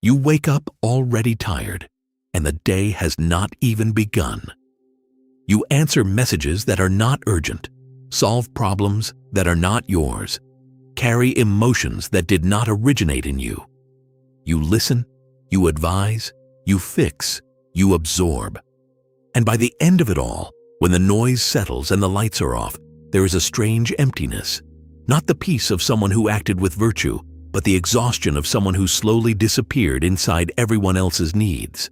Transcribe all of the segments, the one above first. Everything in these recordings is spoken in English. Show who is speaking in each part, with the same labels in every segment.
Speaker 1: You wake up already tired, and the day has not even begun. You answer messages that are not urgent, solve problems that are not yours, carry emotions that did not originate in you. You listen, you advise, you fix, you absorb. And by the end of it all, when the noise settles and the lights are off, there is a strange emptiness. Not the peace of someone who acted with virtue, but the exhaustion of someone who slowly disappeared inside everyone else's needs.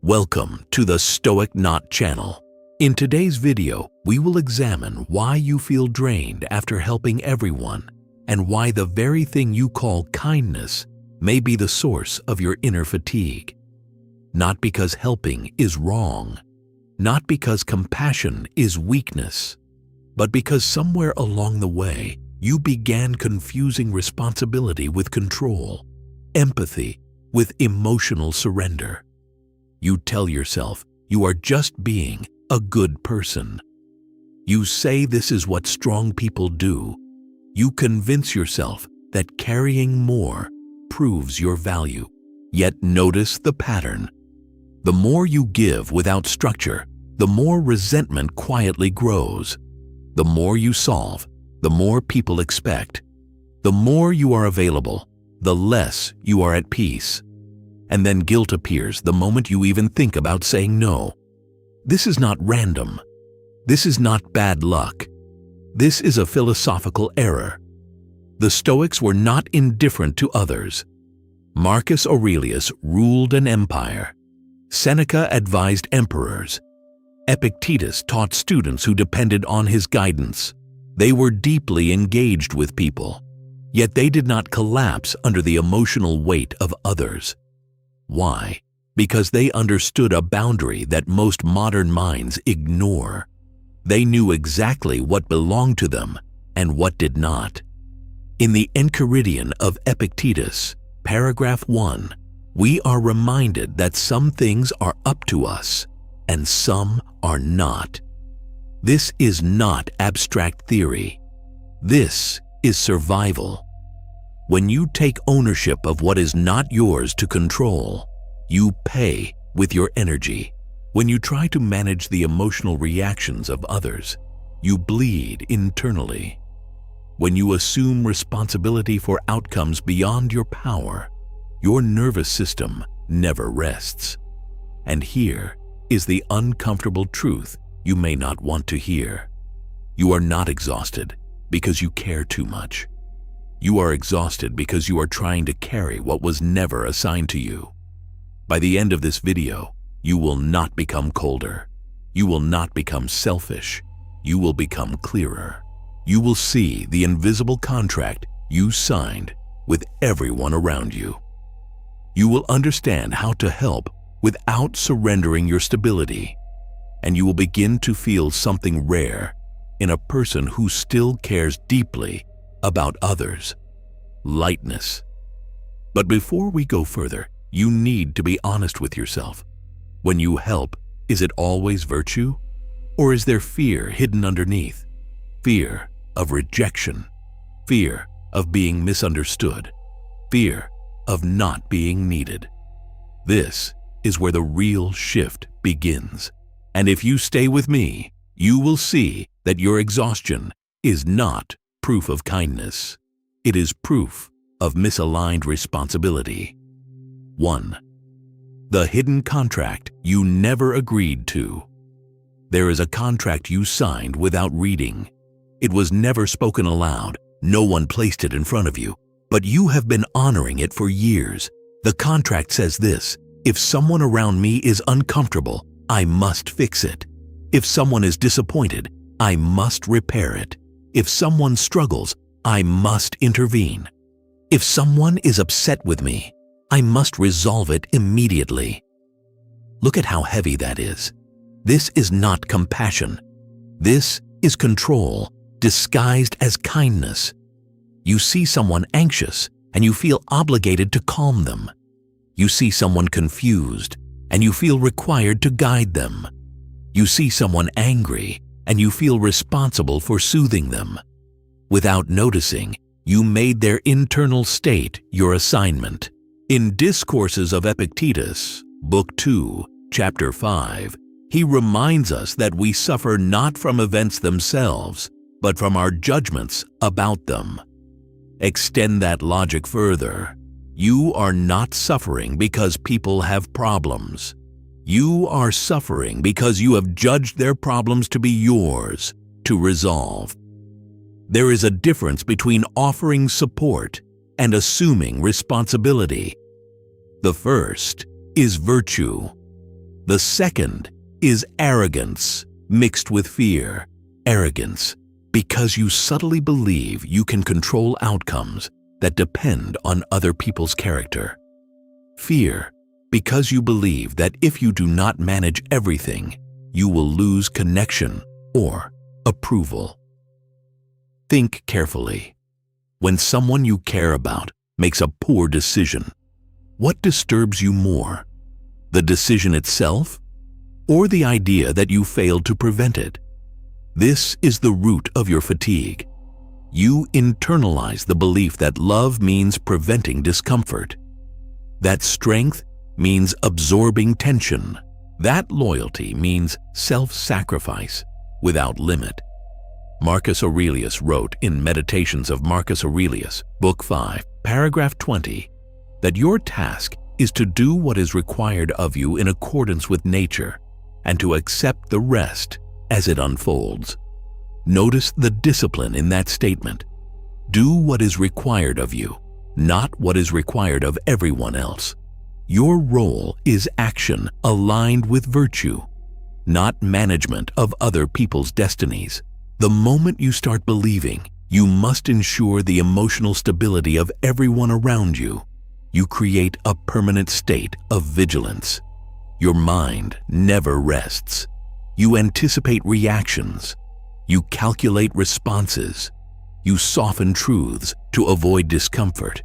Speaker 1: Welcome to the Stoic Knot channel. In today's video, we will examine why you feel drained after helping everyone, and why the very thing you call kindness may be the source of your inner fatigue. Not because helping is wrong, not because compassion is weakness, but because somewhere along the way, you began confusing responsibility with control, empathy with emotional surrender. You tell yourself you are just being a good person. You say this is what strong people do. You convince yourself that carrying more proves your value. Yet notice the pattern. The more you give without structure, the more resentment quietly grows. The more you solve, the more people expect. The more you are available, the less you are at peace. And then guilt appears the moment you even think about saying no. This is not random. This is not bad luck. This is a philosophical error. The Stoics were not indifferent to others. Marcus Aurelius ruled an empire. Seneca advised emperors. Epictetus taught students who depended on his guidance. They were deeply engaged with people, yet they did not collapse under the emotional weight of others. Why? Because they understood a boundary that most modern minds ignore. They knew exactly what belonged to them and what did not. In the Enchiridion of Epictetus, paragraph 1, we are reminded that some things are up to us and some are not. This is not abstract theory. This is survival. When you take ownership of what is not yours to control, you pay with your energy. When you try to manage the emotional reactions of others, you bleed internally. When you assume responsibility for outcomes beyond your power, your nervous system never rests. And here is the uncomfortable truth you may not want to hear. You are not exhausted because you care too much. You are exhausted because you are trying to carry what was never assigned to you. By the end of this video, you will not become colder. You will not become selfish. You will become clearer. You will see the invisible contract you signed with everyone around you. You will understand how to help without surrendering your stability. And you will begin to feel something rare in a person who still cares deeply about others: lightness. But before we go further, you need to be honest with yourself. When you help, is it always virtue? Or is there fear hidden underneath? Fear of rejection, fear of being misunderstood, fear of not being needed. This is where the real shift begins. And if you stay with me, you will see that your exhaustion is not proof of kindness. It is proof of misaligned responsibility. 1. The hidden contract you never agreed to. There is a contract you signed without reading. It was never spoken aloud. No one placed it in front of you, but you have been honoring it for years. The contract says this: if someone around me is uncomfortable, I must fix it. If someone is disappointed, I must repair it. If someone struggles, I must intervene. If someone is upset with me, I must resolve it immediately. Look at how heavy that is. This is not compassion. This is control disguised as kindness. You see someone anxious and you feel obligated to calm them. You see someone confused and you feel required to guide them. You see someone angry and you feel responsible for soothing them. Without noticing, you made their internal state your assignment. In Discourses of Epictetus, Book 2, Chapter 5, he reminds us that we suffer not from events themselves, but from our judgments about them. Extend that logic further. You are not suffering because people have problems. You are suffering because you have judged their problems to be yours to resolve. There is a difference between offering support and assuming responsibility. The first is virtue. The second is arrogance mixed with fear. Arrogance because you subtly believe you can control outcomes that depend on other people's character. Fear because you believe that if you do not manage everything, you will lose connection or approval. Think carefully. When someone you care about makes a poor decision, what disturbs you more? The decision itself, or the idea that you failed to prevent it? This is the root of your fatigue. You internalize the belief that love means preventing discomfort, that strength means absorbing tension, that loyalty means self-sacrifice without limit. Marcus Aurelius wrote in Meditations of Marcus Aurelius, Book 5, Paragraph 20, that your task is to do what is required of you in accordance with nature and to accept the rest as it unfolds. Notice the discipline in that statement. Do what is required of you, not what is required of everyone else. Your role is action aligned with virtue, not management of other people's destinies. The moment you start believing you must ensure the emotional stability of everyone around you, you create a permanent state of vigilance. Your mind never rests. You anticipate reactions. You calculate responses. You soften truths to avoid discomfort.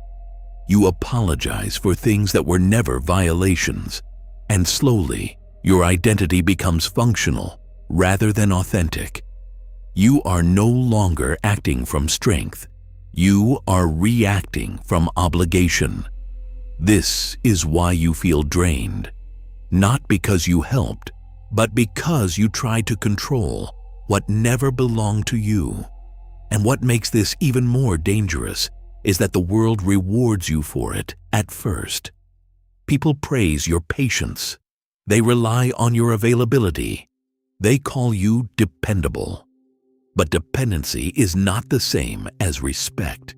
Speaker 1: You apologize for things that were never violations. And slowly, your identity becomes functional rather than authentic. You are no longer acting from strength. You are reacting from obligation. This is why you feel drained, not because you helped, but because you tried to control what never belonged to you. And what makes this even more dangerous is that the world rewards you for it at first. People praise your patience. They rely on your availability. They call you dependable. But dependency is not the same as respect.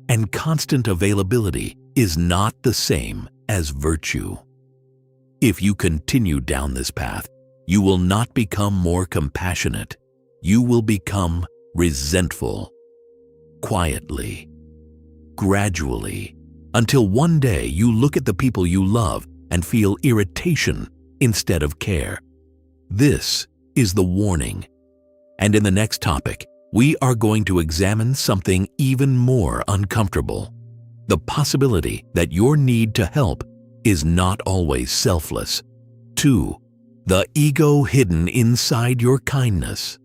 Speaker 1: And constant availability is not the same as virtue. If you continue down this path, you will not become more compassionate. You will become resentful. Quietly, gradually, until one day you look at the people you love and feel irritation instead of care. This is the warning. And in the next topic, we are going to examine something even more uncomfortable. The possibility that your need to help is not always selfless. 2. The ego hidden inside your kindness.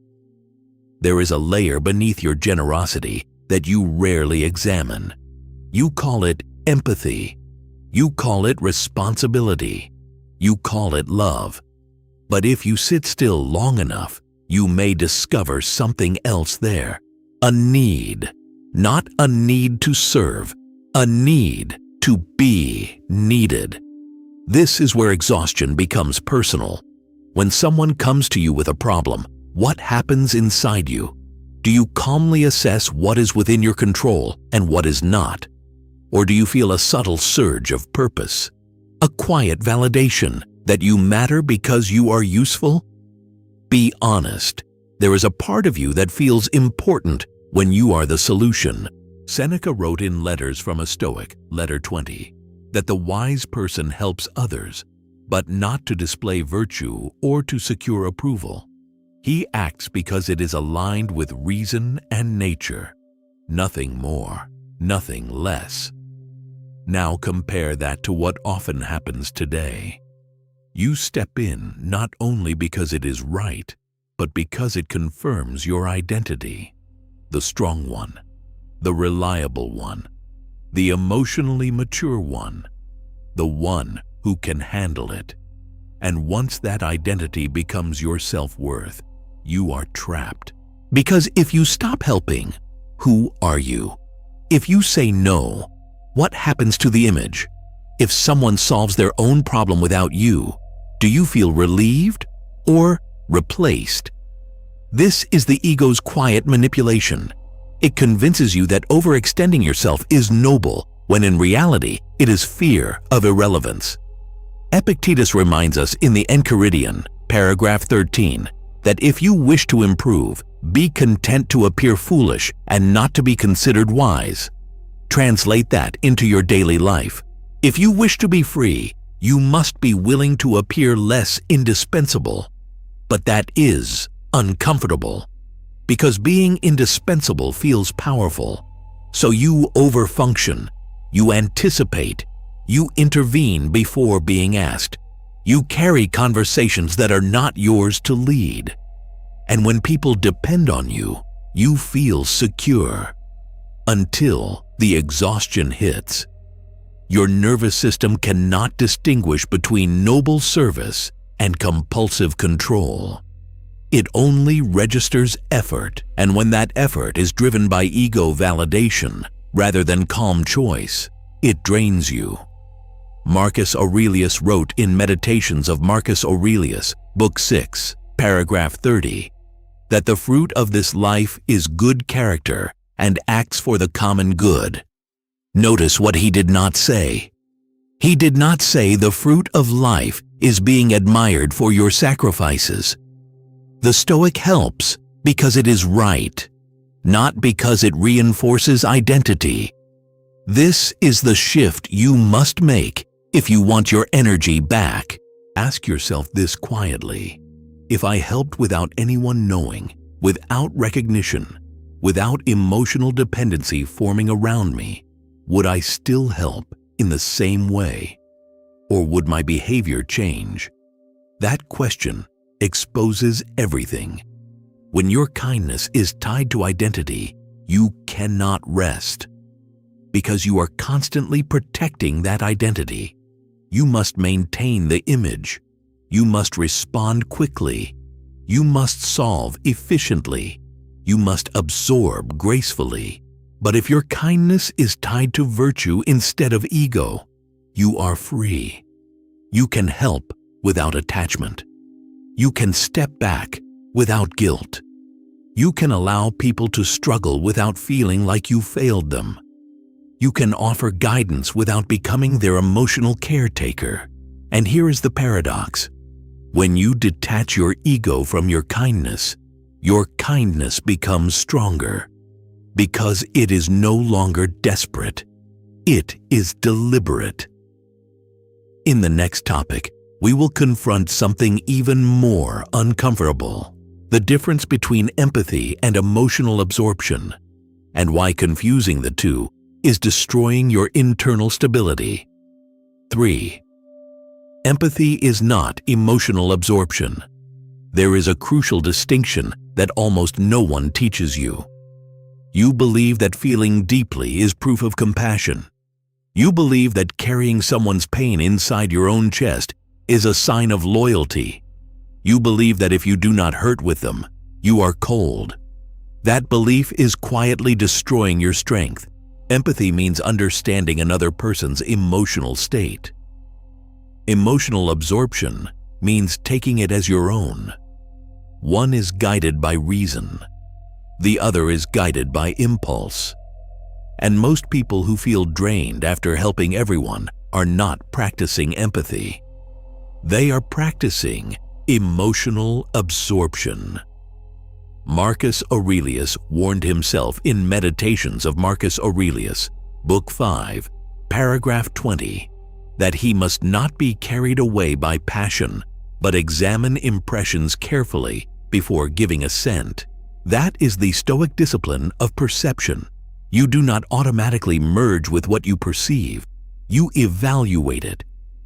Speaker 1: There is a layer beneath your generosity that you rarely examine. You call it empathy. You call it responsibility. You call it love. But if you sit still long enough, you may discover something else there. A need. Not a need to serve. A need to be needed. This is where exhaustion becomes personal. When someone comes to you with a problem, what happens inside you? Do you calmly assess what is within your control and what is not? Or do you feel a subtle surge of purpose? A quiet validation that you matter because you are useful? Be honest. There is a part of you that feels important when you are the solution. Seneca wrote in Letters from a Stoic, Letter 20, that the wise person helps others, but not to display virtue or to secure approval. He acts because it is aligned with reason and nature. Nothing more, nothing less. Now compare that to what often happens today. You step in not only because it is right, but because it confirms your identity. The strong one, the reliable one, the emotionally mature one, the one who can handle it. And once that identity becomes your self-worth, you are trapped. Because if you stop helping, who are you? If you say no, what happens to the image? If someone solves their own problem without you, do you feel relieved or replaced? This is the ego's quiet manipulation. It convinces you that overextending yourself is noble, when in reality, it is fear of irrelevance. Epictetus reminds us in the Enchiridion, paragraph 13, that if you wish to improve, be content to appear foolish and not to be considered wise. Translate that into your daily life. If you wish to be free, you must be willing to appear less indispensable. But that is uncomfortable, because being indispensable feels powerful. So you overfunction, you anticipate, you intervene before being asked. You carry conversations that are not yours to lead. And when people depend on you, you feel secure. Until the exhaustion hits. Your nervous system cannot distinguish between noble service and compulsive control. It only registers effort, and when that effort is driven by ego validation rather than calm choice, it drains you. Marcus Aurelius wrote in Meditations of Marcus Aurelius, Book 6, paragraph 30, that the fruit of this life is good character and acts for the common good. Notice what he did not say. He did not say the fruit of life is being admired for your sacrifices. The Stoic helps because it is right, not because it reinforces identity. This is the shift you must make if you want your energy back. Ask yourself this quietly. If I helped without anyone knowing, without recognition, without emotional dependency forming around me, would I still help in the same way? Or would my behavior change? That question exposes everything. When your kindness is tied to identity, you cannot rest. Because you are constantly protecting that identity. You must maintain the image. You must respond quickly. You must solve efficiently. You must absorb gracefully. But if your kindness is tied to virtue instead of ego, you are free. You can help without attachment. You can step back without guilt. You can allow people to struggle without feeling like you failed them. You can offer guidance without becoming their emotional caretaker. And here is the paradox. When you detach your ego from your kindness becomes stronger. Because it is no longer desperate. It is deliberate. In the next topic, we will confront something even more uncomfortable. The difference between empathy and emotional absorption, and why confusing the two is destroying your internal stability. 3. Empathy is not emotional absorption. There is a crucial distinction that almost no one teaches you. You believe that feeling deeply is proof of compassion. You believe that carrying someone's pain inside your own chest is a sign of loyalty. You believe that if you do not hurt with them, you are cold. That belief is quietly destroying your strength. Empathy means understanding another person's emotional state. Emotional absorption means taking it as your own. One is guided by reason. The other is guided by impulse. And most people who feel drained after helping everyone are not practicing empathy. They are practicing emotional absorption. Marcus Aurelius warned himself in Meditations of Marcus Aurelius, Book 5, paragraph 20, that he must not be carried away by passion, but examine impressions carefully before giving assent. That is the Stoic discipline of perception. You do not automatically merge with what you perceive. You evaluate it.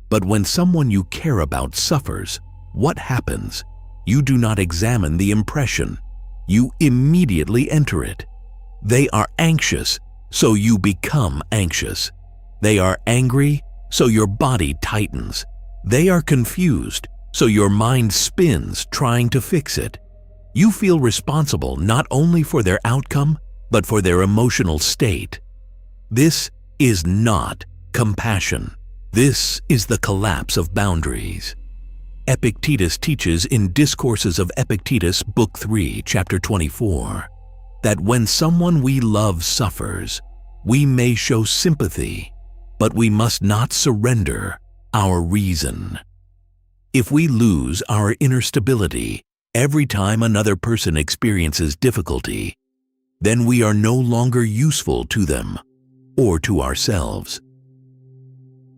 Speaker 1: But when someone you care about suffers, what happens? You do not examine the impression. You immediately enter it. They are anxious, so you become anxious. They are angry, so your body tightens. They are confused, so your mind spins trying to fix it. You feel responsible not only for their outcome, but for their emotional state. This is not compassion. This is the collapse of boundaries. Epictetus teaches in Discourses of Epictetus, Book 3, Chapter 24, that when someone we love suffers, we may show sympathy, but we must not surrender our reason. If we lose our inner stability every time another person experiences difficulty, then we are no longer useful to them or to ourselves.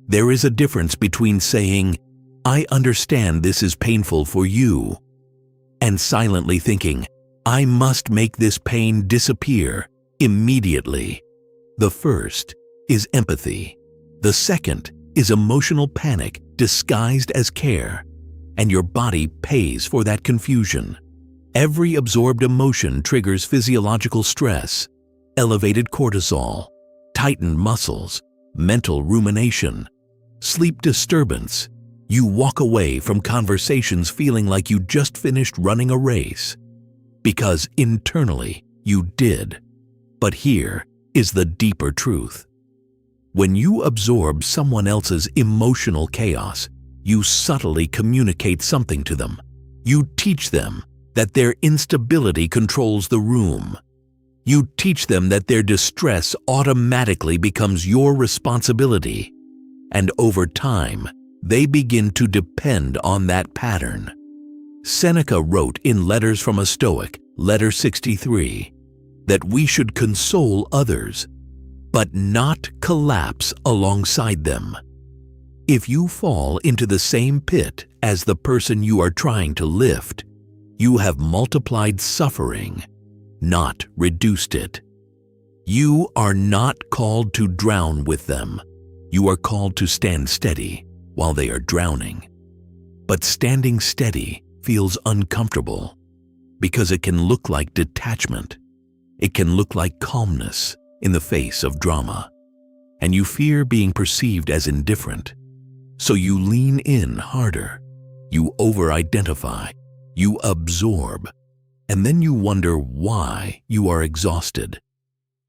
Speaker 1: There is a difference between saying, "I understand this is painful for you," and silently thinking, "I must make this pain disappear immediately." The first is empathy. The second is emotional panic disguised as care, and your body pays for that confusion. Every absorbed emotion triggers physiological stress, elevated cortisol, tightened muscles, mental rumination, sleep disturbance. You walk away from conversations feeling like you just finished running a race, because internally you did. But here is the deeper truth. When you absorb someone else's emotional chaos, you subtly communicate something to them. You teach them that their instability controls the room. You teach them that their distress automatically becomes your responsibility. And over time, they begin to depend on that pattern. Seneca wrote in Letters from a Stoic, Letter 63, that we should console others, but not collapse alongside them. If you fall into the same pit as the person you are trying to lift, you have multiplied suffering, not reduced it. You are not called to drown with them. You are called to stand steady while they are drowning. But standing steady feels uncomfortable because it can look like detachment. It can look like calmness in the face of drama, and you fear being perceived as indifferent. So you lean in harder, you over-identify, you absorb, and then you wonder why you are exhausted.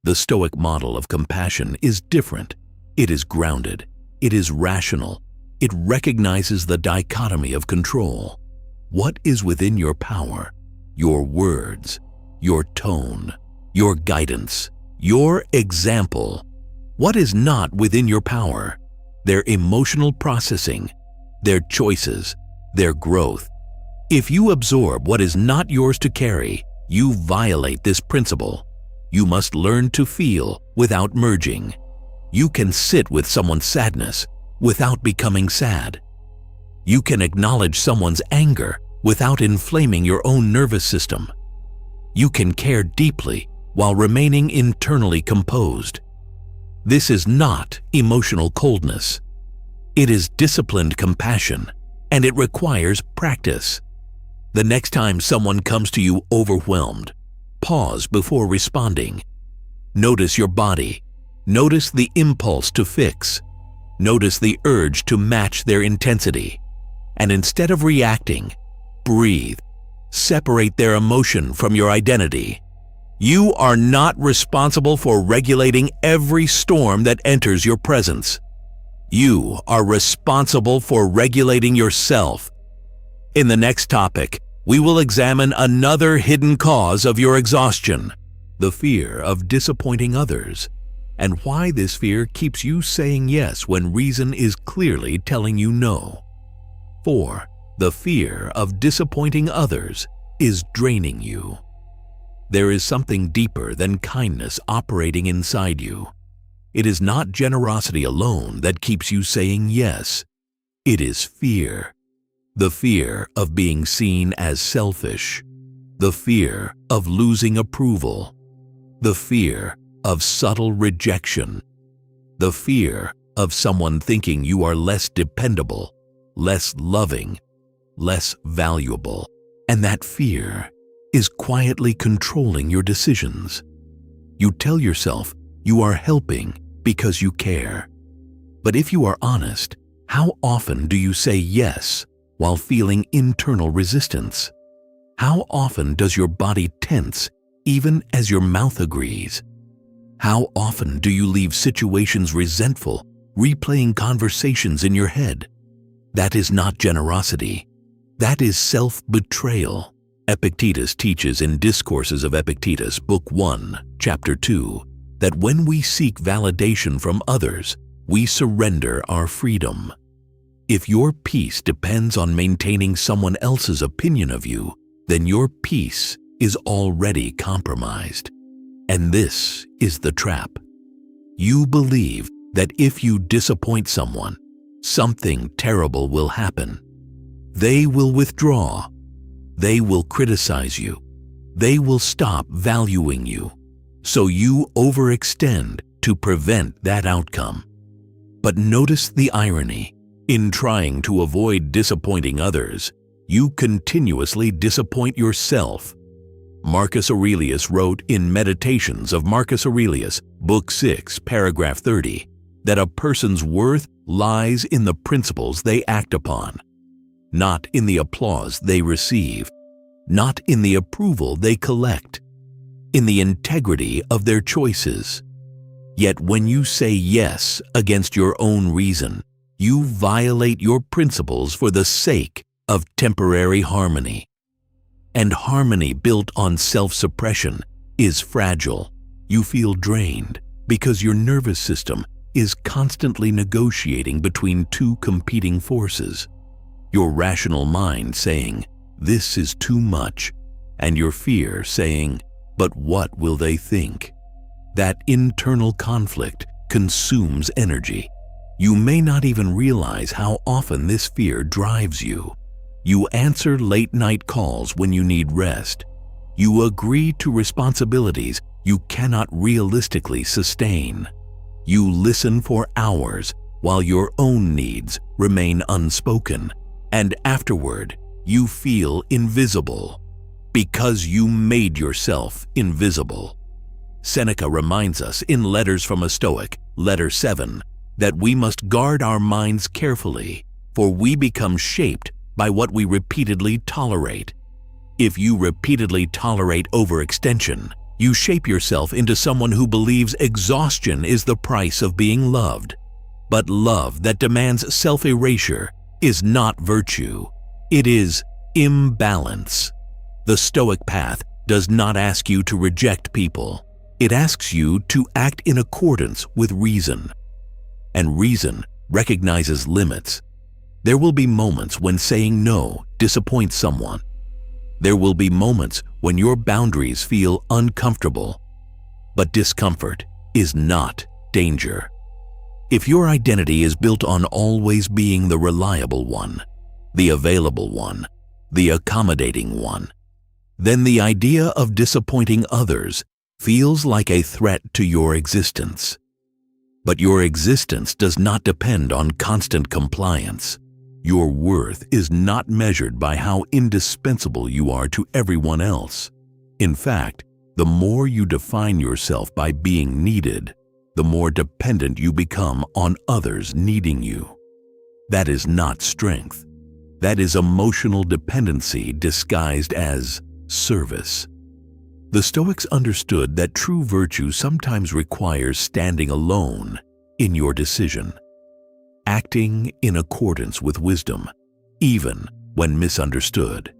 Speaker 1: The Stoic model of compassion is different. It is grounded, it is rational, it recognizes the dichotomy of control. What is within your power? Your words, your tone, your guidance, your example. What is not within your power? Their emotional processing, their choices, their growth. If you absorb what is not yours to carry, you violate this principle. You must learn to feel without merging. You can sit with someone's sadness without becoming sad. You can acknowledge someone's anger without inflaming your own nervous system. You can care deeply while remaining internally composed. This is not emotional coldness. It is disciplined compassion, and it requires practice. The next time someone comes to you overwhelmed, pause before responding. Notice your body. Notice the impulse to fix. Notice the urge to match their intensity. And instead of reacting, breathe. Separate their emotion from your identity. You are not responsible for regulating every storm that enters your presence. You are responsible for regulating yourself. In the next topic, we will examine another hidden cause of your exhaustion, the fear of disappointing others, and why this fear keeps you saying yes when reason is clearly telling you no. 4. The fear of disappointing others is draining you. There is something deeper than kindness operating inside you. It is not generosity alone that keeps you saying yes. It is fear. The fear of being seen as selfish. The fear of losing approval. The fear of subtle rejection. The fear of someone thinking you are less dependable, less loving, less valuable. And that fear is quietly controlling your decisions. You tell yourself you are helping because you care. But if you are honest, how often do you say yes while feeling internal resistance? How often does your body tense even as your mouth agrees? How often do you leave situations resentful, replaying conversations in your head? That is not generosity. That is self-betrayal. Epictetus teaches in Discourses of Epictetus, Book 1, Chapter 2, that when we seek validation from others, we surrender our freedom. If your peace depends on maintaining someone else's opinion of you, then your peace is already compromised. And this is the trap. You believe that if you disappoint someone, something terrible will happen. They will withdraw. They will criticize you. They will stop valuing you. So you overextend to prevent that outcome. But notice the irony. In trying to avoid disappointing others, you continuously disappoint yourself. Marcus Aurelius wrote in Meditations of Marcus Aurelius, Book 6, Paragraph 30, that a person's worth lies in the principles they act upon, not in the applause they receive, not in the approval they collect, in the integrity of their choices. Yet when you say yes against your own reason, you violate your principles for the sake of temporary harmony. And harmony built on self-suppression is fragile. You feel drained because your nervous system is constantly negotiating between two competing forces. Your rational mind saying, "This is too much," and your fear saying, "But what will they think?" That internal conflict consumes energy. You may not even realize how often this fear drives you. You answer late-night calls when you need rest. You agree to responsibilities you cannot realistically sustain. You listen for hours while your own needs remain unspoken, and afterward you feel invisible because you made yourself invisible. Seneca reminds us in Letters from a Stoic, Letter 7, that we must guard our minds carefully, for we become shaped by what we repeatedly tolerate. If you repeatedly tolerate overextension, you shape yourself into someone who believes exhaustion is the price of being loved. But love that demands self-erasure is not virtue. It is imbalance. The Stoic path does not ask you to reject people. It asks you to act in accordance with reason. And reason recognizes limits. There will be moments when saying no disappoints someone. There will be moments when your boundaries feel uncomfortable. But discomfort is not danger. If your identity is built on always being the reliable one, the available one, the accommodating one, then the idea of disappointing others feels like a threat to your existence. But your existence does not depend on constant compliance. Your worth is not measured by how indispensable you are to everyone else. In fact, the more you define yourself by being needed, the more dependent you become on others needing you. That is not strength. That is emotional dependency disguised as service. The Stoics understood that true virtue sometimes requires standing alone in your decision, acting in accordance with wisdom, even when misunderstood.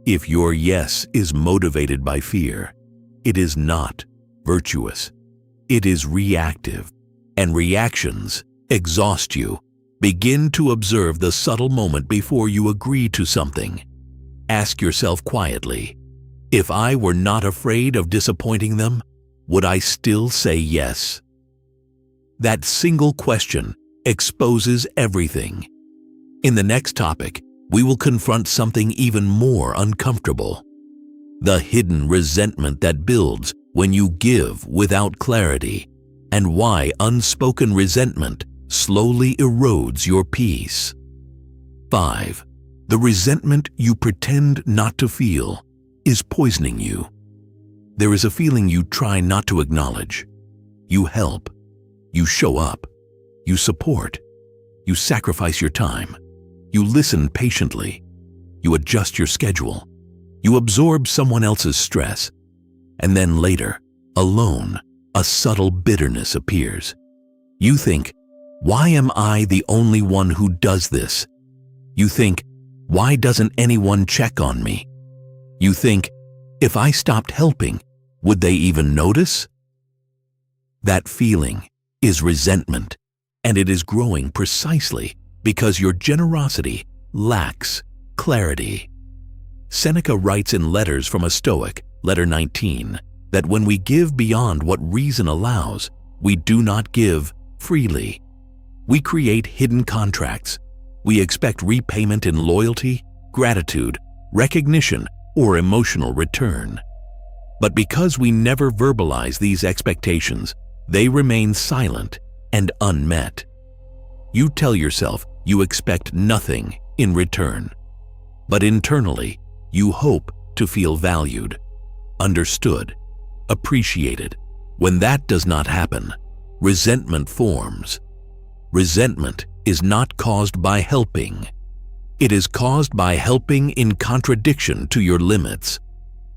Speaker 1: If your yes is motivated by fear, it is not virtuous. It is reactive, and reactions exhaust you. Begin to observe the subtle moment before you agree to something. Ask yourself quietly, if I were not afraid of disappointing them, would I still say yes? That single question exposes everything. In the next topic, we will confront something even more uncomfortable: the hidden resentment that builds when you give without clarity, and why unspoken resentment slowly erodes your peace. 5. The resentment you pretend not to feel is poisoning you. There is a feeling you try not to acknowledge. You help. You show up. You support. You sacrifice your time. You listen patiently. You adjust your schedule. You absorb someone else's stress. And then later, alone, a subtle bitterness appears. You think, why am I the only one who does this? You think, why doesn't anyone check on me? You think, if I stopped helping, would they even notice? That feeling is resentment, and it is growing precisely because your generosity lacks clarity. Seneca writes in Letters from a Stoic, letter 19, that when we give beyond what reason allows, we do not give freely. We create hidden contracts. We expect repayment in loyalty, gratitude, recognition, or emotional return. But because we never verbalize these expectations, they remain silent and unmet. You tell yourself you expect nothing in return, but internally, you hope to feel valued, understood, appreciated. When that does not happen, resentment forms. Resentment is not caused by helping. It is caused by helping in contradiction to your limits.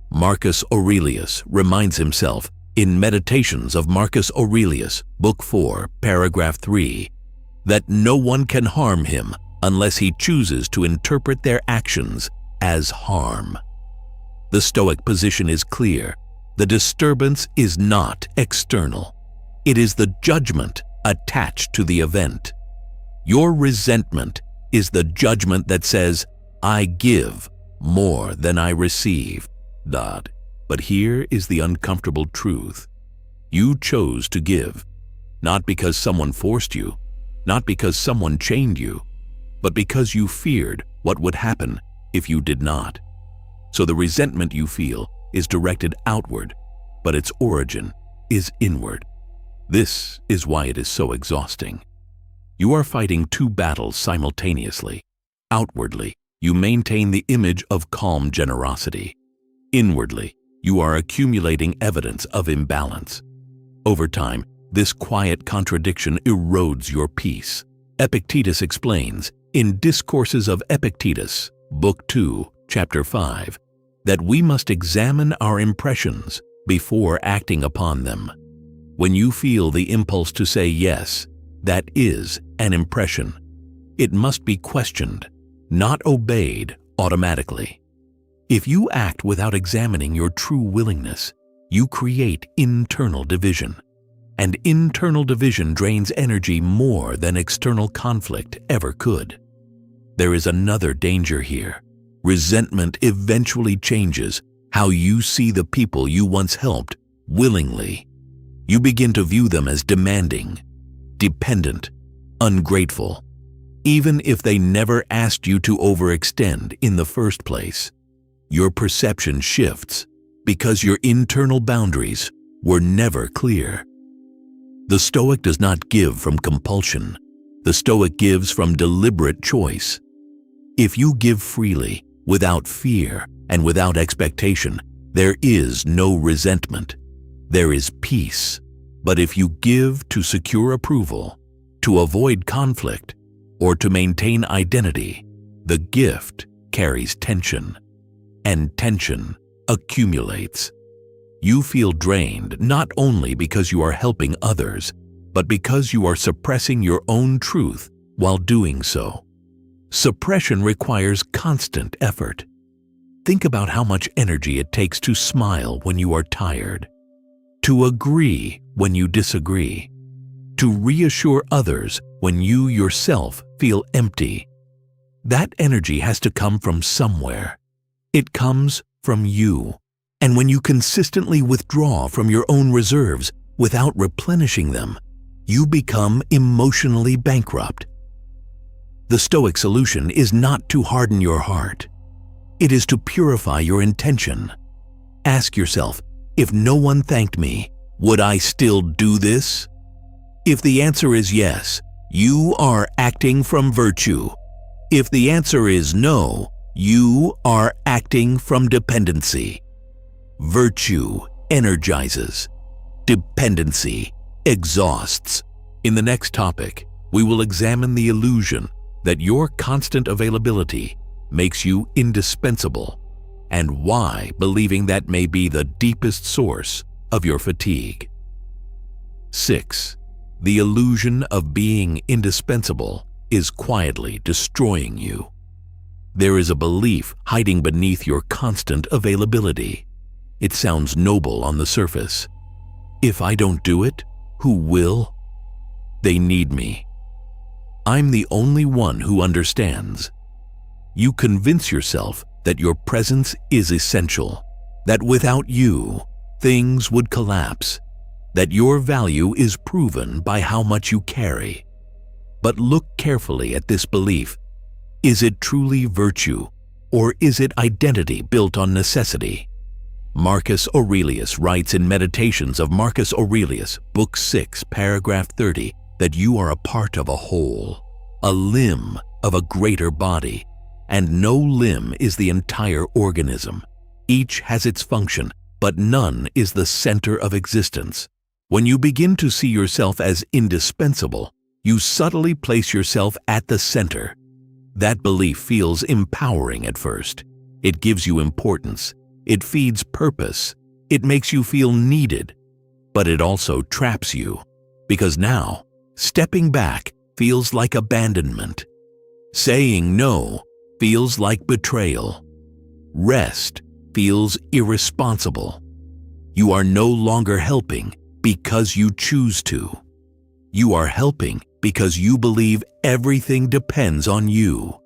Speaker 1: Marcus Aurelius reminds himself in Meditations of Marcus Aurelius, Book 4, Paragraph 3, that no one can harm him unless he chooses to interpret their actions as harm. The Stoic position is clear. The disturbance is not external. It is the judgment attached to the event. Your resentment is the judgment that says, I give more than I receive. But here is the uncomfortable truth. You chose to give, not because someone forced you, not because someone chained you, but because you feared what would happen if you did not. So the resentment you feel is directed outward, but its origin is inward. This is why it is so exhausting. You are fighting two battles simultaneously. Outwardly, you maintain the image of calm generosity. Inwardly, you are accumulating evidence of imbalance. Over time, this quiet contradiction erodes your peace. Epictetus explains in Discourses of Epictetus, Book 2, Chapter 5, that we must examine our impressions before acting upon them. When you feel the impulse to say yes, that is an impression. It must be questioned, not obeyed automatically. If you act without examining your true willingness, you create internal division. And internal division drains energy more than external conflict ever could. There is another danger here. Resentment eventually changes how you see the people you once helped willingly. You begin to view them as demanding, dependent, ungrateful, even if they never asked you to overextend in the first place. Your perception shifts because your internal boundaries were never clear. The Stoic does not give from compulsion. The Stoic gives from deliberate choice. If you give freely, without fear and without expectation, there is no resentment. There is peace. But if you give to secure approval, to avoid conflict, or to maintain identity, the gift carries tension. And tension accumulates. You feel drained not only because you are helping others, but because you are suppressing your own truth while doing so. Suppression requires constant effort. Think about how much energy it takes to smile when you are tired, to agree when you disagree, to reassure others when you yourself feel empty. That energy has to come from somewhere. It comes from you. And when you consistently withdraw from your own reserves without replenishing them, you become emotionally bankrupt. The Stoic solution is not to harden your heart. It is to purify your intention. Ask yourself, if no one thanked me, would I still do this? If the answer is yes, you are acting from virtue. If the answer is no, you are acting from dependency. Virtue energizes. Dependency exhausts. In the next topic, we will examine the illusion that your constant availability makes you indispensable, and why believing that may be the deepest source of your fatigue. 6. The illusion of being indispensable is quietly destroying you. There is a belief hiding beneath your constant availability. It sounds noble on the surface. If I don't do it, who will? They need me. I'm the only one who understands. You convince yourself that your presence is essential, that without you, things would collapse, that your value is proven by how much you carry. But look carefully at this belief. Is it truly virtue, or is it identity built on necessity? Marcus Aurelius writes in Meditations of Marcus Aurelius, Book 6, paragraph 30, that you are a part of a whole, a limb of a greater body, and no limb is the entire organism. Each has its function, but none is the center of existence. When you begin to see yourself as indispensable, you subtly place yourself at the center. That belief feels empowering at first. It gives you importance. It feeds purpose. It makes you feel needed. But it also traps you, because now, stepping back feels like abandonment. Saying no feels like betrayal. Rest feels irresponsible. You are no longer helping because you choose to. You are helping because you believe everything depends on you.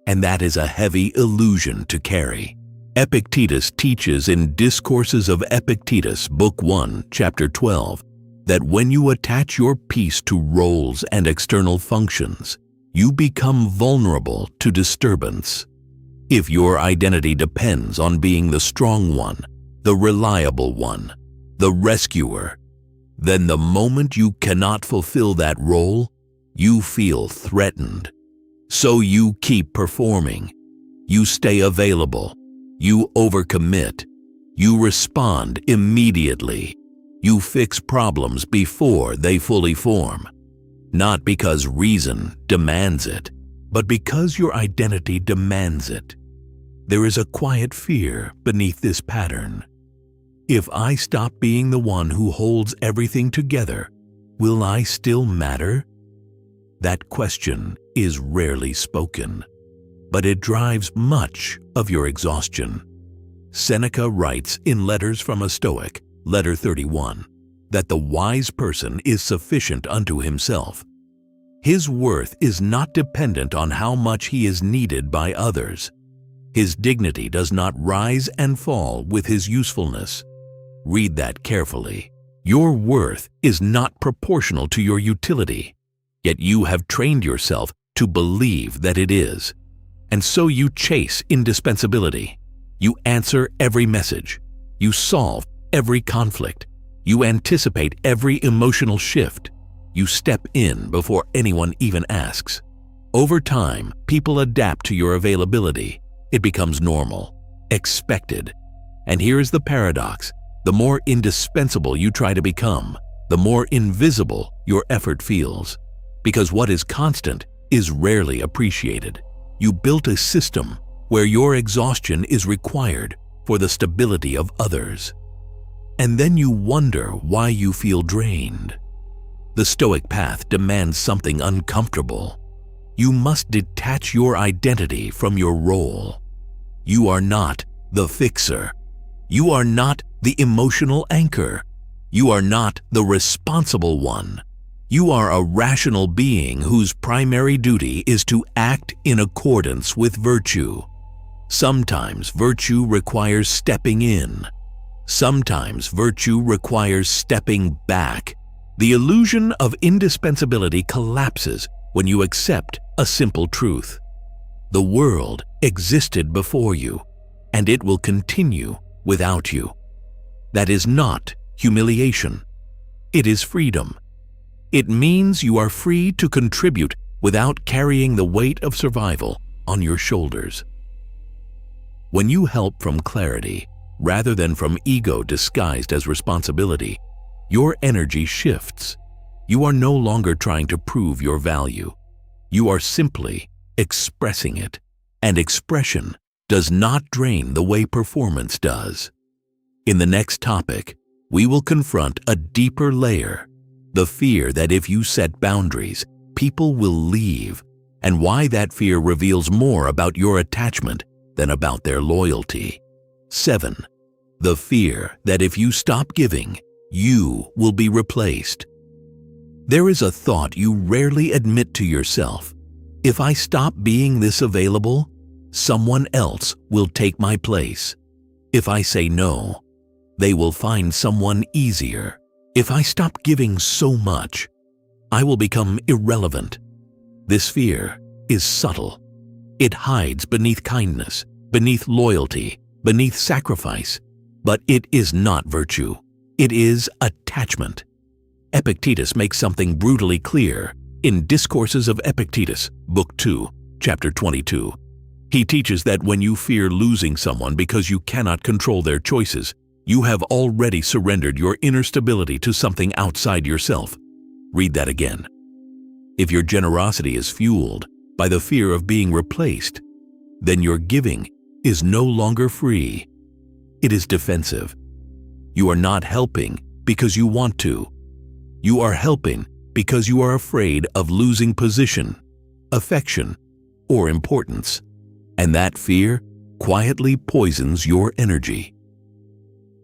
Speaker 1: And that is a heavy illusion to carry. Epictetus teaches in Discourses of Epictetus, Book 1, Chapter 12, that when you attach your peace to roles and external functions, you become vulnerable to disturbance. If your identity depends on being the strong one, the reliable one, the rescuer, then the moment you cannot fulfill that role, you feel threatened. So you keep performing. You stay available. You overcommit. You respond immediately. You fix problems before they fully form. Not because reason demands it, but because your identity demands it. There is a quiet fear beneath this pattern. If I stop being the one who holds everything together, will I still matter? That question is rarely spoken, but it drives much of your exhaustion. Seneca writes in Letters from a Stoic, Letter 31, that the wise person is sufficient unto himself. His worth is not dependent on how much he is needed by others. His dignity does not rise and fall with his usefulness. Read that carefully. Your worth is not proportional to your utility, yet you have trained yourself to believe that it is. And so you chase indispensability. You answer every message. You solve every conflict. You anticipate every emotional shift. You step in before anyone even asks. Over time, people adapt to your availability. It becomes normal, expected. And here's the paradox. The more indispensable you try to become, the more invisible your effort feels. Because what is constant is rarely appreciated. You built a system where your exhaustion is required for the stability of others. And then you wonder why you feel drained. The Stoic path demands something uncomfortable. You must detach your identity from your role. You are not the fixer. You are not the emotional anchor. You are not the responsible one. You are a rational being whose primary duty is to act in accordance with virtue. Sometimes virtue requires stepping in. Sometimes virtue requires stepping back. The illusion of indispensability collapses when you accept a simple truth. The world existed before you, and it will continue without you. That is not humiliation. It is freedom. It means you are free to contribute without carrying the weight of survival on your shoulders. When you help from clarity, rather than from ego disguised as responsibility, your energy shifts. You are no longer trying to prove your value. You are simply expressing it, and expression does not drain the way performance does. In the next topic, we will confront a deeper layer, the fear that if you set boundaries, people will leave, and why that fear reveals more about your attachment than about their loyalty. 7. The fear that if you stop giving, you will be replaced. There is a thought you rarely admit to yourself. If I stop being this available, someone else will take my place. If I say no, they will find someone easier. If I stop giving so much, I will become irrelevant. This fear is subtle. It hides beneath kindness, beneath loyalty, beneath sacrifice, but it is not virtue. It is attachment. Epictetus makes something brutally clear in Discourses of Epictetus, Book 2, Chapter 22. He teaches that when you fear losing someone because you cannot control their choices, you have already surrendered your inner stability to something outside yourself. Read that again. If your generosity is fueled by the fear of being replaced, then your giving is no longer free. It is defensive. You are not helping because you want to. You are helping because you are afraid of losing position, affection, or importance. And that fear quietly poisons your energy.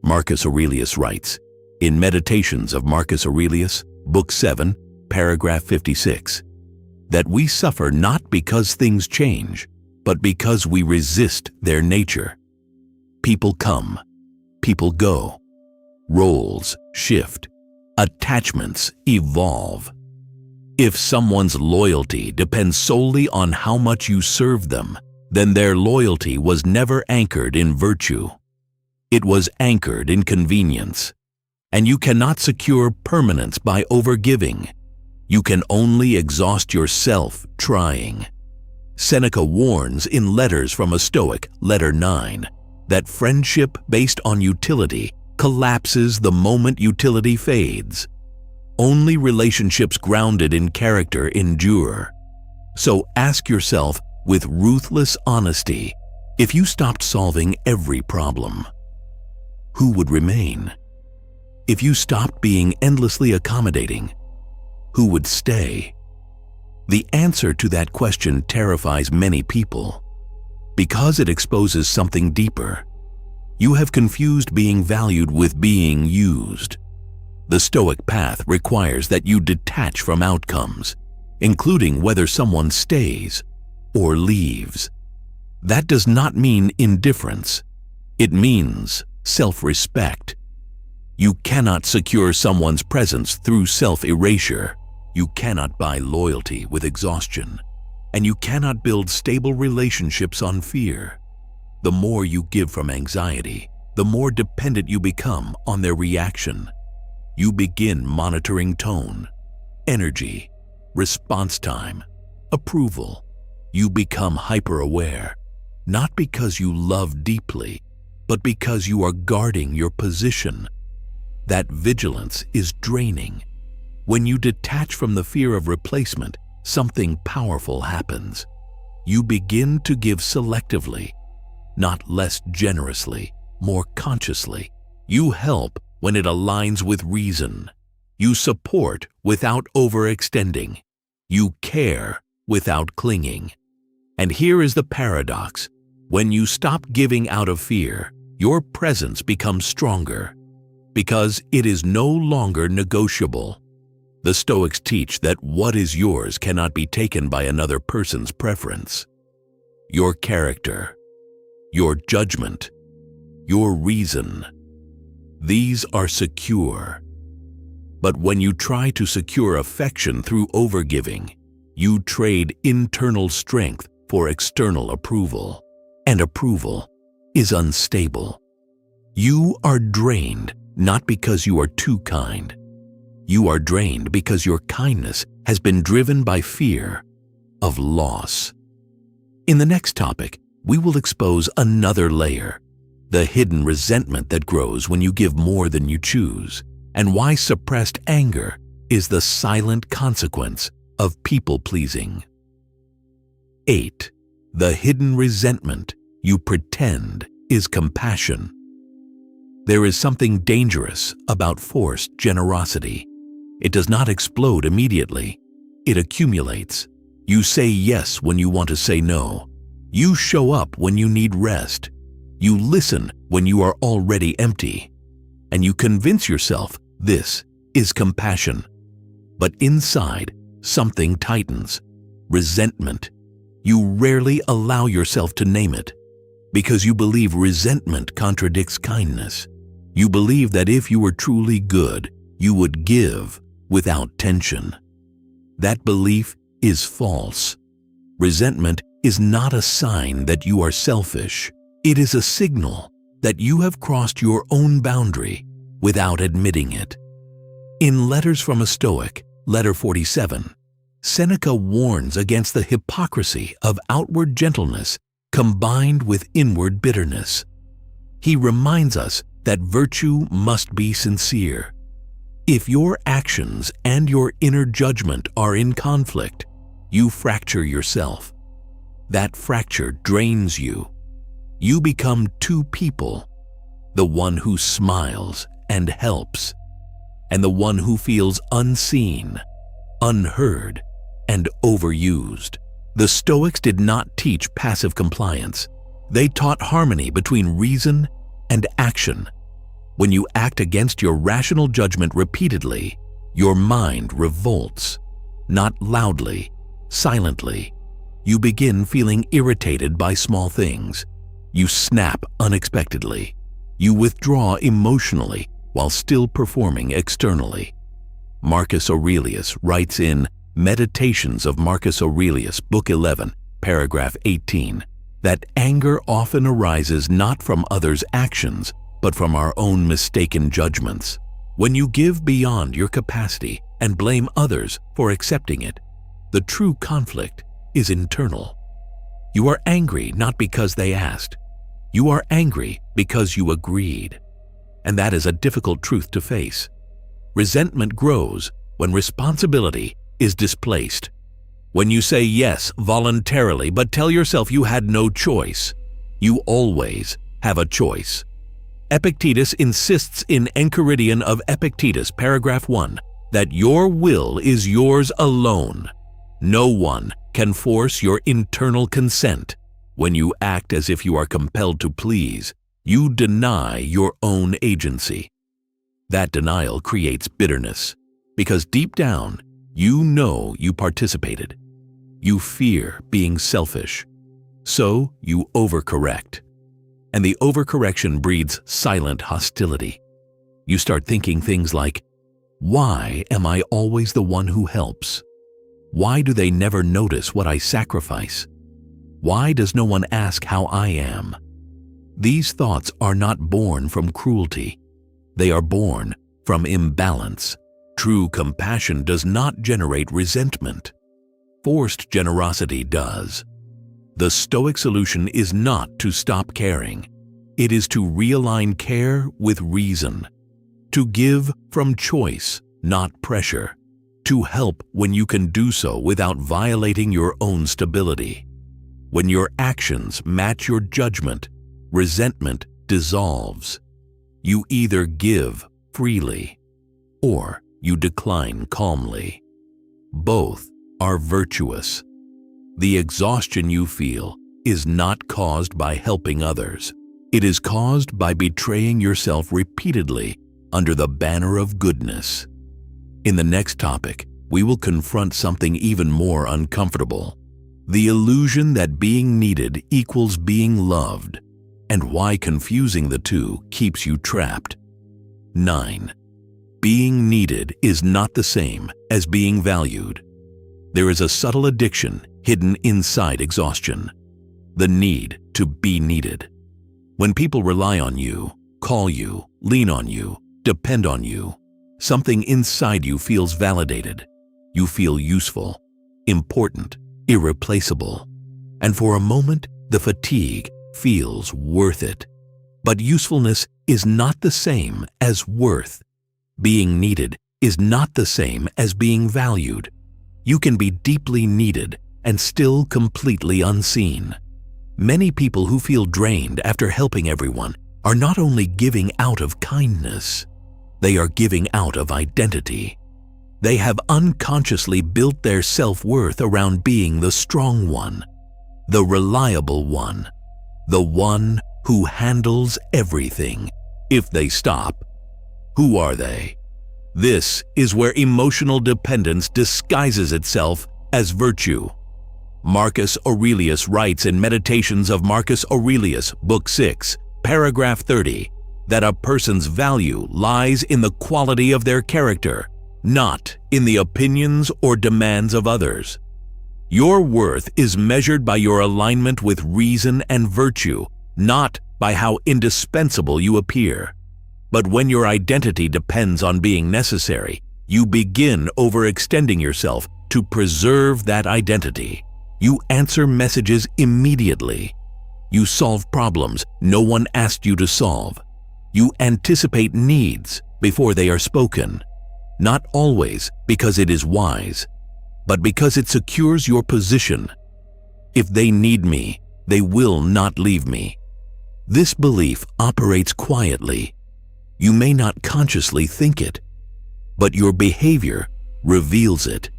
Speaker 1: Marcus Aurelius writes, in Meditations of Marcus Aurelius, Book 7, Paragraph 56, that we suffer not because things change, but because we resist their nature. People come, people go, roles shift, attachments evolve. If someone's loyalty depends solely on how much you serve them, then their loyalty was never anchored in virtue. It was anchored in convenience. And you cannot secure permanence by overgiving. You can only exhaust yourself trying. Seneca warns in Letters from a Stoic, Letter 9, that friendship based on utility collapses the moment utility fades. Only relationships grounded in character endure. So ask yourself with ruthless honesty, if you stopped solving every problem, who would remain? If you stopped being endlessly accommodating, who would stay? The answer to that question terrifies many people because it exposes something deeper. You have confused being valued with being used. The Stoic path requires that you detach from outcomes, including whether someone stays or leaves. That does not mean indifference. It means self-respect. You cannot secure someone's presence through self-erasure. You cannot buy loyalty with exhaustion. And you cannot build stable relationships on fear. The more you give from anxiety, the more dependent you become on their reaction. You begin monitoring tone, energy, response time, approval. You become hyper-aware, not because you love deeply, but because you are guarding your position. That vigilance is draining. When you detach from the fear of replacement, something powerful happens. You begin to give selectively, not less generously, more consciously. You help when it aligns with reason. You support without overextending. You care without clinging. And here is the paradox. When you stop giving out of fear, your presence becomes stronger because it is no longer negotiable. The Stoics teach that what is yours cannot be taken by another person's preference. Your character, your judgment, your reason, these are secure. But when you try to secure affection through overgiving, you trade internal strength for external approval, and approval is unstable. You are drained not because you are too kind. You are drained because your kindness has been driven by fear of loss. In the next topic, we will expose another layer, the hidden resentment that grows when you give more than you choose, and why suppressed anger is the silent consequence of people-pleasing. 8. The hidden resentment you pretend is compassion. There is something dangerous about forced generosity. It does not explode immediately. It accumulates. You say yes when you want to say no. You show up when you need rest. You listen when you are already empty. And you convince yourself this is compassion. But inside, something tightens. Resentment. You rarely allow yourself to name it, because you believe resentment contradicts kindness. You believe that if you were truly good, you would give without tension. That belief is false. Resentment is not a sign that you are selfish. It is a signal that you have crossed your own boundary without admitting it. In Letters from a Stoic, letter 47, Seneca warns against the hypocrisy of outward gentleness combined with inward bitterness. He reminds us that virtue must be sincere. If your actions and your inner judgment are in conflict, you fracture yourself. That fracture drains you. You become two people, the one who smiles and helps, and the one who feels unseen, unheard, and overused. The Stoics did not teach passive compliance. They taught harmony between reason and action. When you act against your rational judgment repeatedly, your mind revolts. Not loudly, silently. You begin feeling irritated by small things. You snap unexpectedly. You withdraw emotionally while still performing externally. Marcus Aurelius writes in Meditations of Marcus Aurelius, Book 11, paragraph 18, that anger often arises not from others' actions, but from our own mistaken judgments. When you give beyond your capacity and blame others for accepting it, the true conflict is internal. You are angry not because they asked. You are angry because you agreed. And that is a difficult truth to face. Resentment grows when responsibility is displaced. When you say yes voluntarily but tell yourself you had no choice, you always have a choice. Epictetus insists in Enchiridion of Epictetus, paragraph 1, that your will is yours alone. No one can force your internal consent. When you act as if you are compelled to please, you deny your own agency. That denial creates bitterness, because deep down, you know you participated. You fear being selfish, so you overcorrect. And the overcorrection breeds silent hostility. You start thinking things like, why am I always the one who helps? Why do they never notice what I sacrifice? Why does no one ask how I am? These thoughts are not born from cruelty. They are born from imbalance. True compassion does not generate resentment. Forced generosity does. The Stoic solution is not to stop caring. It is to realign care with reason. To give from choice, not pressure. To help when you can do so without violating your own stability. When your actions match your judgment, resentment dissolves. You either give freely or you decline calmly. Both are virtuous. The exhaustion you feel is not caused by helping others. It is caused by betraying yourself repeatedly under the banner of goodness. In the next topic, we will confront something even more uncomfortable: the illusion that being needed equals being loved, and why confusing the two keeps you trapped. 9. Being needed is not the same as being valued. There is a subtle addiction hidden inside exhaustion: the need to be needed. When people rely on you, call you, lean on you, depend on you, something inside you feels validated. You feel useful, important, irreplaceable. And for a moment, the fatigue feels worth it. But usefulness is not the same as worth. Being needed is not the same as being valued. You can be deeply needed and still completely unseen. Many people who feel drained after helping everyone are not only giving out of kindness, they are giving out of identity. They have unconsciously built their self-worth around being the strong one, the reliable one, the one who handles everything. If they stop, who are they? This is where emotional dependence disguises itself as virtue. Marcus Aurelius writes in Meditations of Marcus Aurelius, Book 6, paragraph 30, that a person's value lies in the quality of their character, not in the opinions or demands of others. Your worth is measured by your alignment with reason and virtue, not by how indispensable you appear. But when your identity depends on being necessary, you begin overextending yourself to preserve that identity. You answer messages immediately. You solve problems no one asked you to solve. You anticipate needs before they are spoken, not always because it is wise, but because it secures your position. If they need me, they will not leave me. This belief operates quietly. You may not consciously think it, but your behavior reveals it,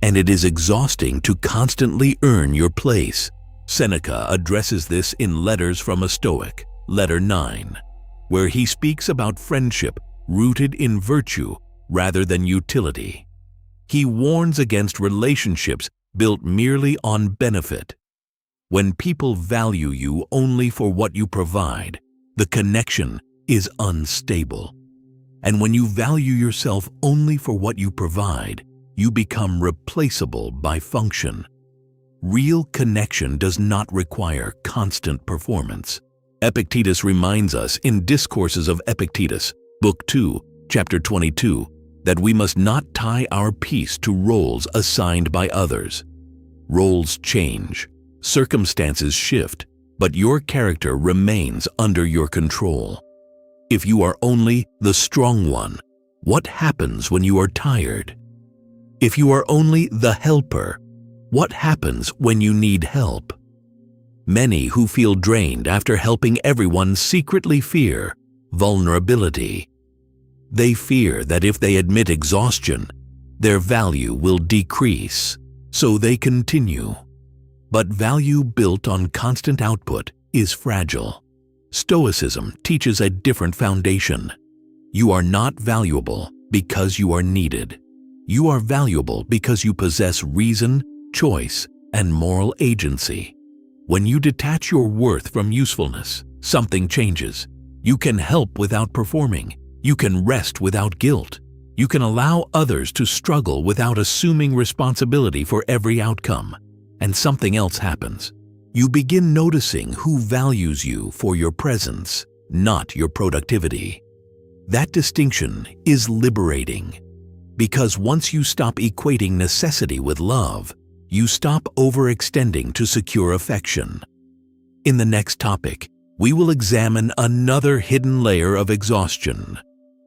Speaker 1: and it is exhausting to constantly earn your place. Seneca addresses this in Letters from a Stoic, Letter 9, where he speaks about friendship rooted in virtue rather than utility. He warns against relationships built merely on benefit. When people value you only for what you provide, the connection is unstable. And when you value yourself only for what you provide, you become replaceable by function. Real connection does not require constant performance. Epictetus reminds us in Discourses of Epictetus, Book 2, Chapter 22, that we must not tie our peace to roles assigned by others. Roles change, circumstances shift, but your character remains under your control. If you are only the strong one, what happens when you are tired? If you are only the helper, what happens when you need help? Many who feel drained after helping everyone secretly fear vulnerability. They fear that if they admit exhaustion, their value will decrease, so they continue. But value built on constant output is fragile. Stoicism teaches a different foundation. You are not valuable because you are needed. You are valuable because you possess reason, choice, and moral agency. When you detach your worth from usefulness, something changes. You can help without performing. You can rest without guilt. You can allow others to struggle without assuming responsibility for every outcome. And something else happens. You begin noticing who values you for your presence, not your productivity. That distinction is liberating, because once you stop equating necessity with love, you stop overextending to secure affection. In the next topic, we will examine another hidden layer of exhaustion,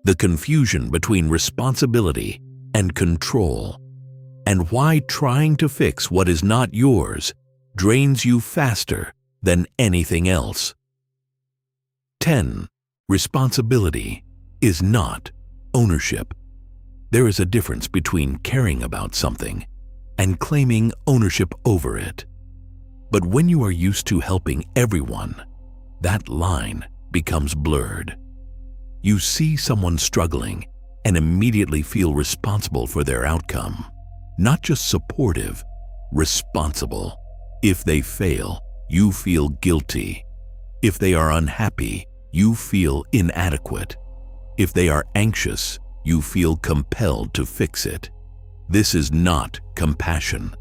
Speaker 1: the confusion between responsibility and control, and why trying to fix what is not yours drains you faster than anything else. 10. Responsibility is not ownership. There is a difference between caring about something and claiming ownership over it. But when you are used to helping everyone, that line becomes blurred. You see someone struggling and immediately feel responsible for their outcome. Not just supportive, responsible. If they fail, you feel guilty. If they are unhappy, you feel inadequate. If they are anxious, you feel compelled to fix it. This is not compassion.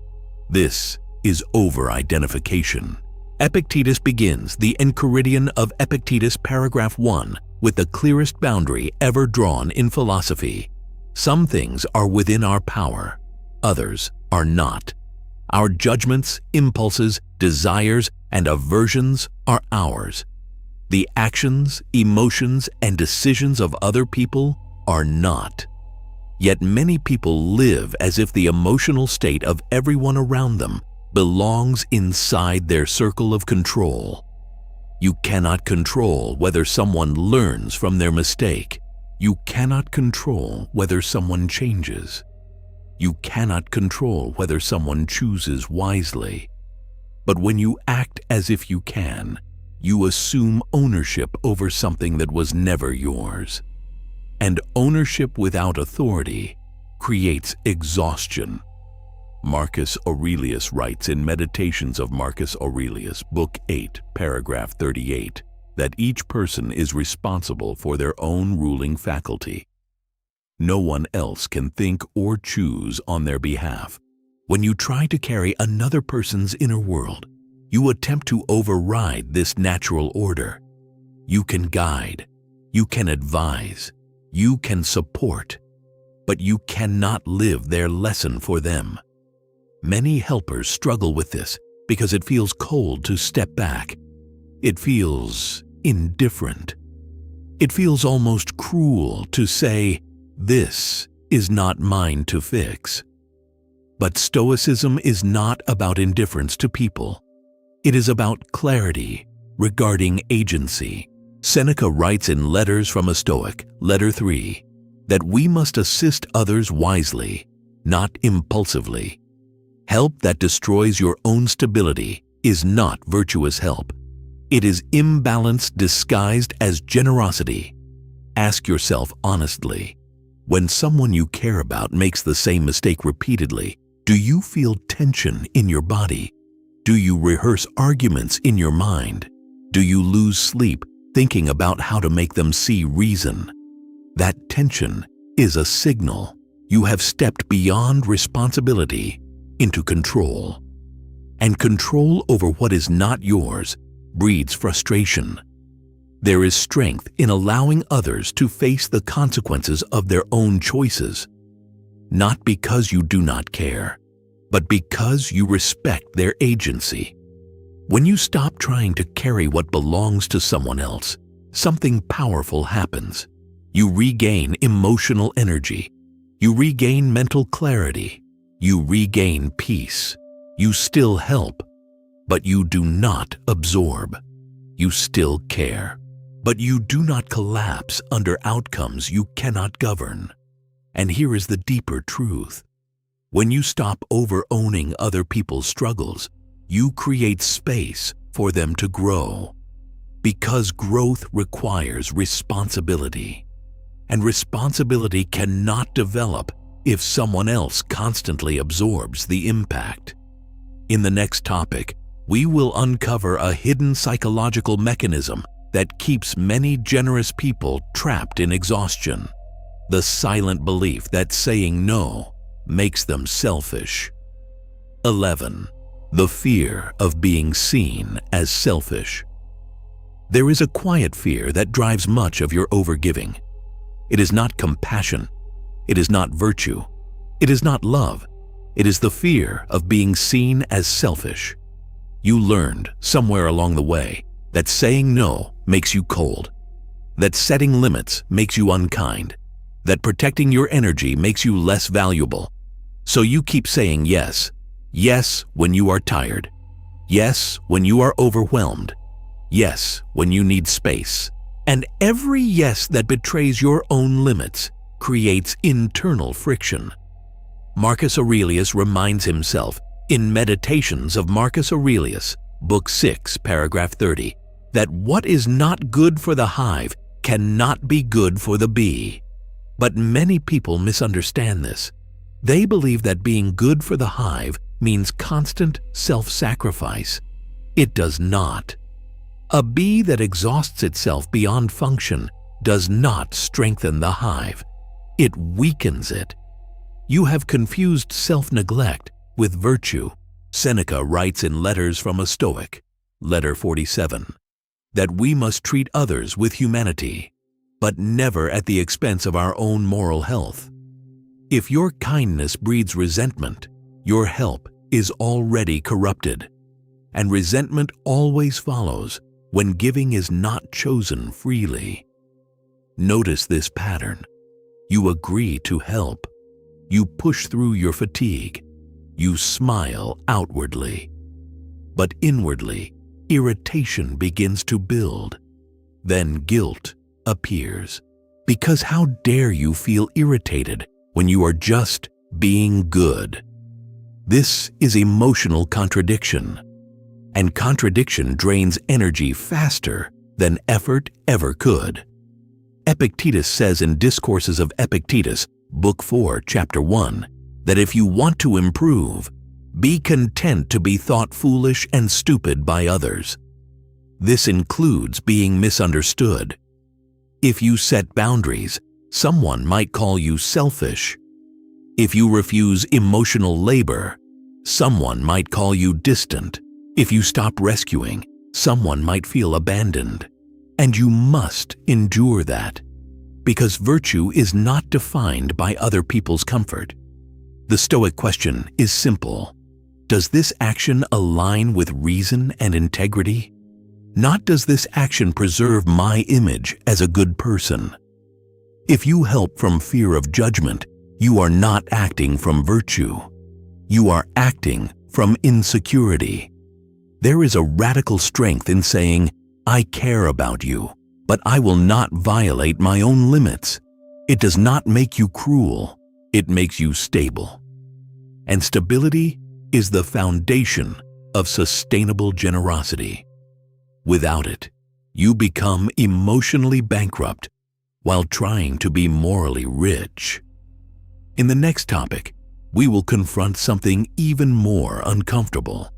Speaker 1: This is over-identification. Epictetus begins the Enchiridion of Epictetus, paragraph 1, with the clearest boundary ever drawn in philosophy. Some things are within our power, others are not. Our judgments, impulses, desires, and aversions are ours. The actions, emotions, and decisions of other people are not. Yet many people live as if the emotional state of everyone around them belongs inside their circle of control. You cannot control whether someone learns from their mistake. You cannot control whether someone changes. You cannot control whether someone chooses wisely. But when you act as if you can, you assume ownership over something that was never yours. And ownership without authority creates exhaustion. Marcus Aurelius writes in Meditations of Marcus Aurelius, Book 8, paragraph 38, that each person is responsible for their own ruling faculty. No one else can think or choose on their behalf. When you try to carry another person's inner world, you attempt to override this natural order. You can guide, you can advise, you can support, but you cannot live their lesson for them. Many helpers struggle with this because it feels cold to step back. It feels indifferent. It feels almost cruel to say, "This is not mine to fix." But Stoicism is not about indifference to people. It is about clarity regarding agency. Seneca writes in Letters from a Stoic, Letter 3, that we must assist others wisely, not impulsively. Help that destroys your own stability is not virtuous help. It is imbalance disguised as generosity. Ask yourself honestly, when someone you care about makes the same mistake repeatedly, do you feel tension in your body? Do you rehearse arguments in your mind? Do you lose sleep thinking about how to make them see reason? That tension is a signal you have stepped beyond responsibility into control. And control over what is not yours breeds frustration. There is strength in allowing others to face the consequences of their own choices, not because you do not care, but because you respect their agency. When you stop trying to carry what belongs to someone else, something powerful happens. You regain emotional energy. You regain mental clarity. You regain peace. You still help, but you do not absorb. You still care, but you do not collapse under outcomes you cannot govern. And here is the deeper truth. When you stop over-owning other people's struggles, you create space for them to grow. Because growth requires responsibility. And responsibility cannot develop if someone else constantly absorbs the impact. In the next topic, we will uncover a hidden psychological mechanism that keeps many generous people trapped in exhaustion. The silent belief that saying no makes them selfish. 11. The fear of being seen as selfish. There is a quiet fear that drives much of your overgiving. It is not compassion. It is not virtue. It is not love. It is the fear of being seen as selfish. You learned somewhere along the way that saying no makes you cold, that setting limits makes you unkind, that protecting your energy makes you less valuable. So you keep saying yes. Yes when you are tired. Yes when you are overwhelmed. Yes when you need space. And every yes that betrays your own limits creates internal friction. Marcus Aurelius reminds himself in Meditations of Marcus Aurelius, Book 6, paragraph 30, that what is not good for the hive cannot be good for the bee. But many people misunderstand this. They believe that being good for the hive means constant self-sacrifice. It does not. A bee that exhausts itself beyond function does not strengthen the hive. It weakens it. You have confused self-neglect with virtue. Seneca writes in Letters from a Stoic, Letter 47, that we must treat others with humanity, but never at the expense of our own moral health. If your kindness breeds resentment, your help is already corrupted, and resentment always follows when giving is not chosen freely. Notice this pattern. You agree to help. You push through your fatigue. You smile outwardly. But inwardly, irritation begins to build. Then guilt appears. Because how dare you feel irritated when you are just being good? This is emotional contradiction. And contradiction drains energy faster than effort ever could. Epictetus says in Discourses of Epictetus, Book 4, Chapter 1, that if you want to improve, be content to be thought foolish and stupid by others. This includes being misunderstood. If you set boundaries, someone might call you selfish. If you refuse emotional labor, someone might call you distant. If you stop rescuing, someone might feel abandoned. And you must endure that, because virtue is not defined by other people's comfort. The Stoic question is simple. Does this action align with reason and integrity? Not does this action preserve my image as a good person? If you help from fear of judgment, you are not acting from virtue. You are acting from insecurity. There is a radical strength in saying, I care about you, but I will not violate my own limits. It does not make you cruel. It makes you stable. And stability is the foundation of sustainable generosity. Without it, you become emotionally bankrupt while trying to be morally rich. In the next topic, we will confront something even more uncomfortable: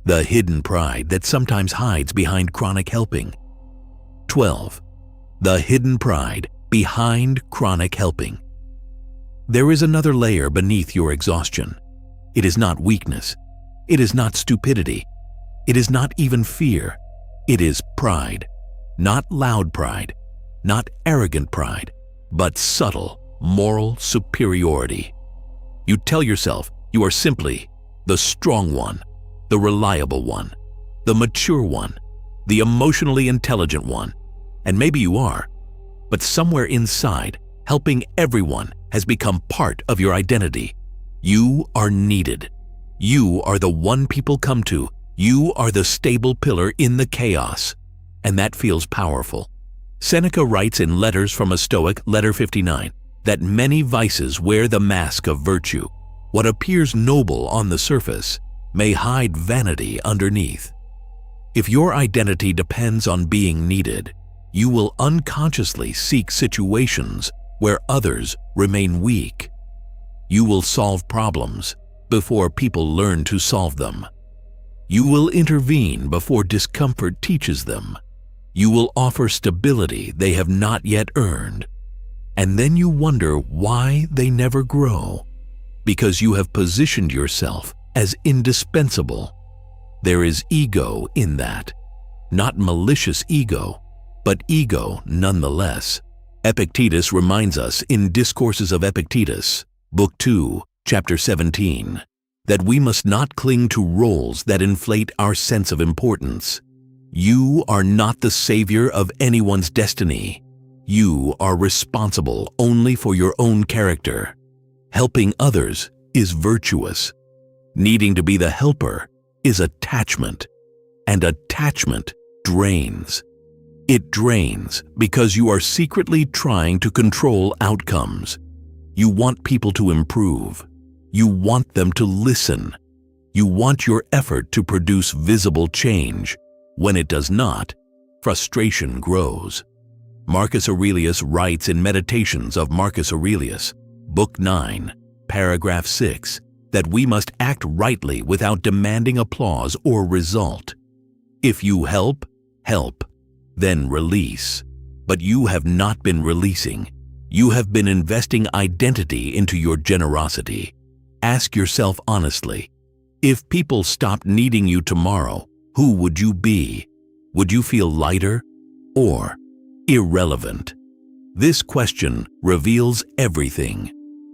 Speaker 1: the hidden pride that sometimes hides behind chronic helping. 12. The hidden pride behind chronic helping. There is another layer beneath your exhaustion. It is not weakness. It is not stupidity. It is not even fear. It is pride. Not loud pride, not arrogant pride, but subtle moral superiority. You tell yourself you are simply the strong one, the reliable one, the mature one, the emotionally intelligent one. And maybe you are, but somewhere inside, helping everyone has become part of your identity. You are needed. You are the one people come to. You are the stable pillar in the chaos. And that feels powerful. Seneca writes in Letters from a Stoic, Letter 59, that many vices wear the mask of virtue. What appears noble on the surface may hide vanity underneath. If your identity depends on being needed, you will unconsciously seek situations where others remain weak. You will solve problems before people learn to solve them. You will intervene before discomfort teaches them. You will offer stability they have not yet earned. And then you wonder why they never grow. Because you have positioned yourself as indispensable. There is ego in that. Not malicious ego, but ego nonetheless. Epictetus reminds us in Discourses of Epictetus, Book 2, Chapter 17, that we must not cling to roles that inflate our sense of importance. You are not the savior of anyone's destiny. You are responsible only for your own character. Helping others is virtuous. Needing to be the helper is attachment, and attachment drains. It drains because you are secretly trying to control outcomes. You want people to improve. You want them to listen. You want your effort to produce visible change. When it does not, frustration grows. Marcus Aurelius writes in Meditations of Marcus Aurelius, Book 9, Paragraph 6, that we must act rightly without demanding applause or result. If you help, help, then release. But you have not been releasing. You have been investing identity into your generosity. Ask yourself honestly, if people stopped needing you tomorrow, who would you be? Would you feel lighter or irrelevant? This question reveals everything.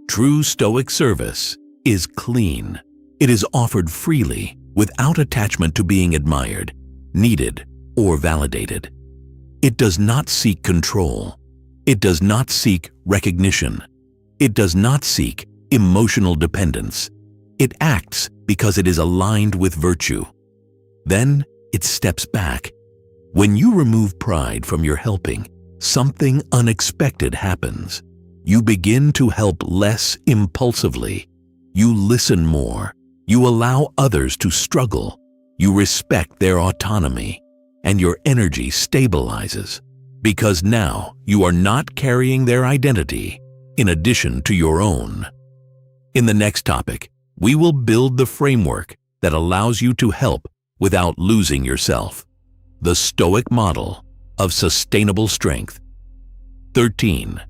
Speaker 1: True Stoic service is clean. It is offered freely, without attachment to being admired, needed, or validated. It does not seek control. It does not seek recognition. It does not seek emotional dependence. It acts because it is aligned with virtue. Then it steps back. When you remove pride from your helping, something unexpected happens. You begin to help less impulsively. You listen more. You allow others to struggle. You respect their autonomy, and your energy stabilizes, because now you are not carrying their identity in addition to your own. In the next topic, we will build the framework that allows you to help without losing yourself. The Stoic model of sustainable strength. 13.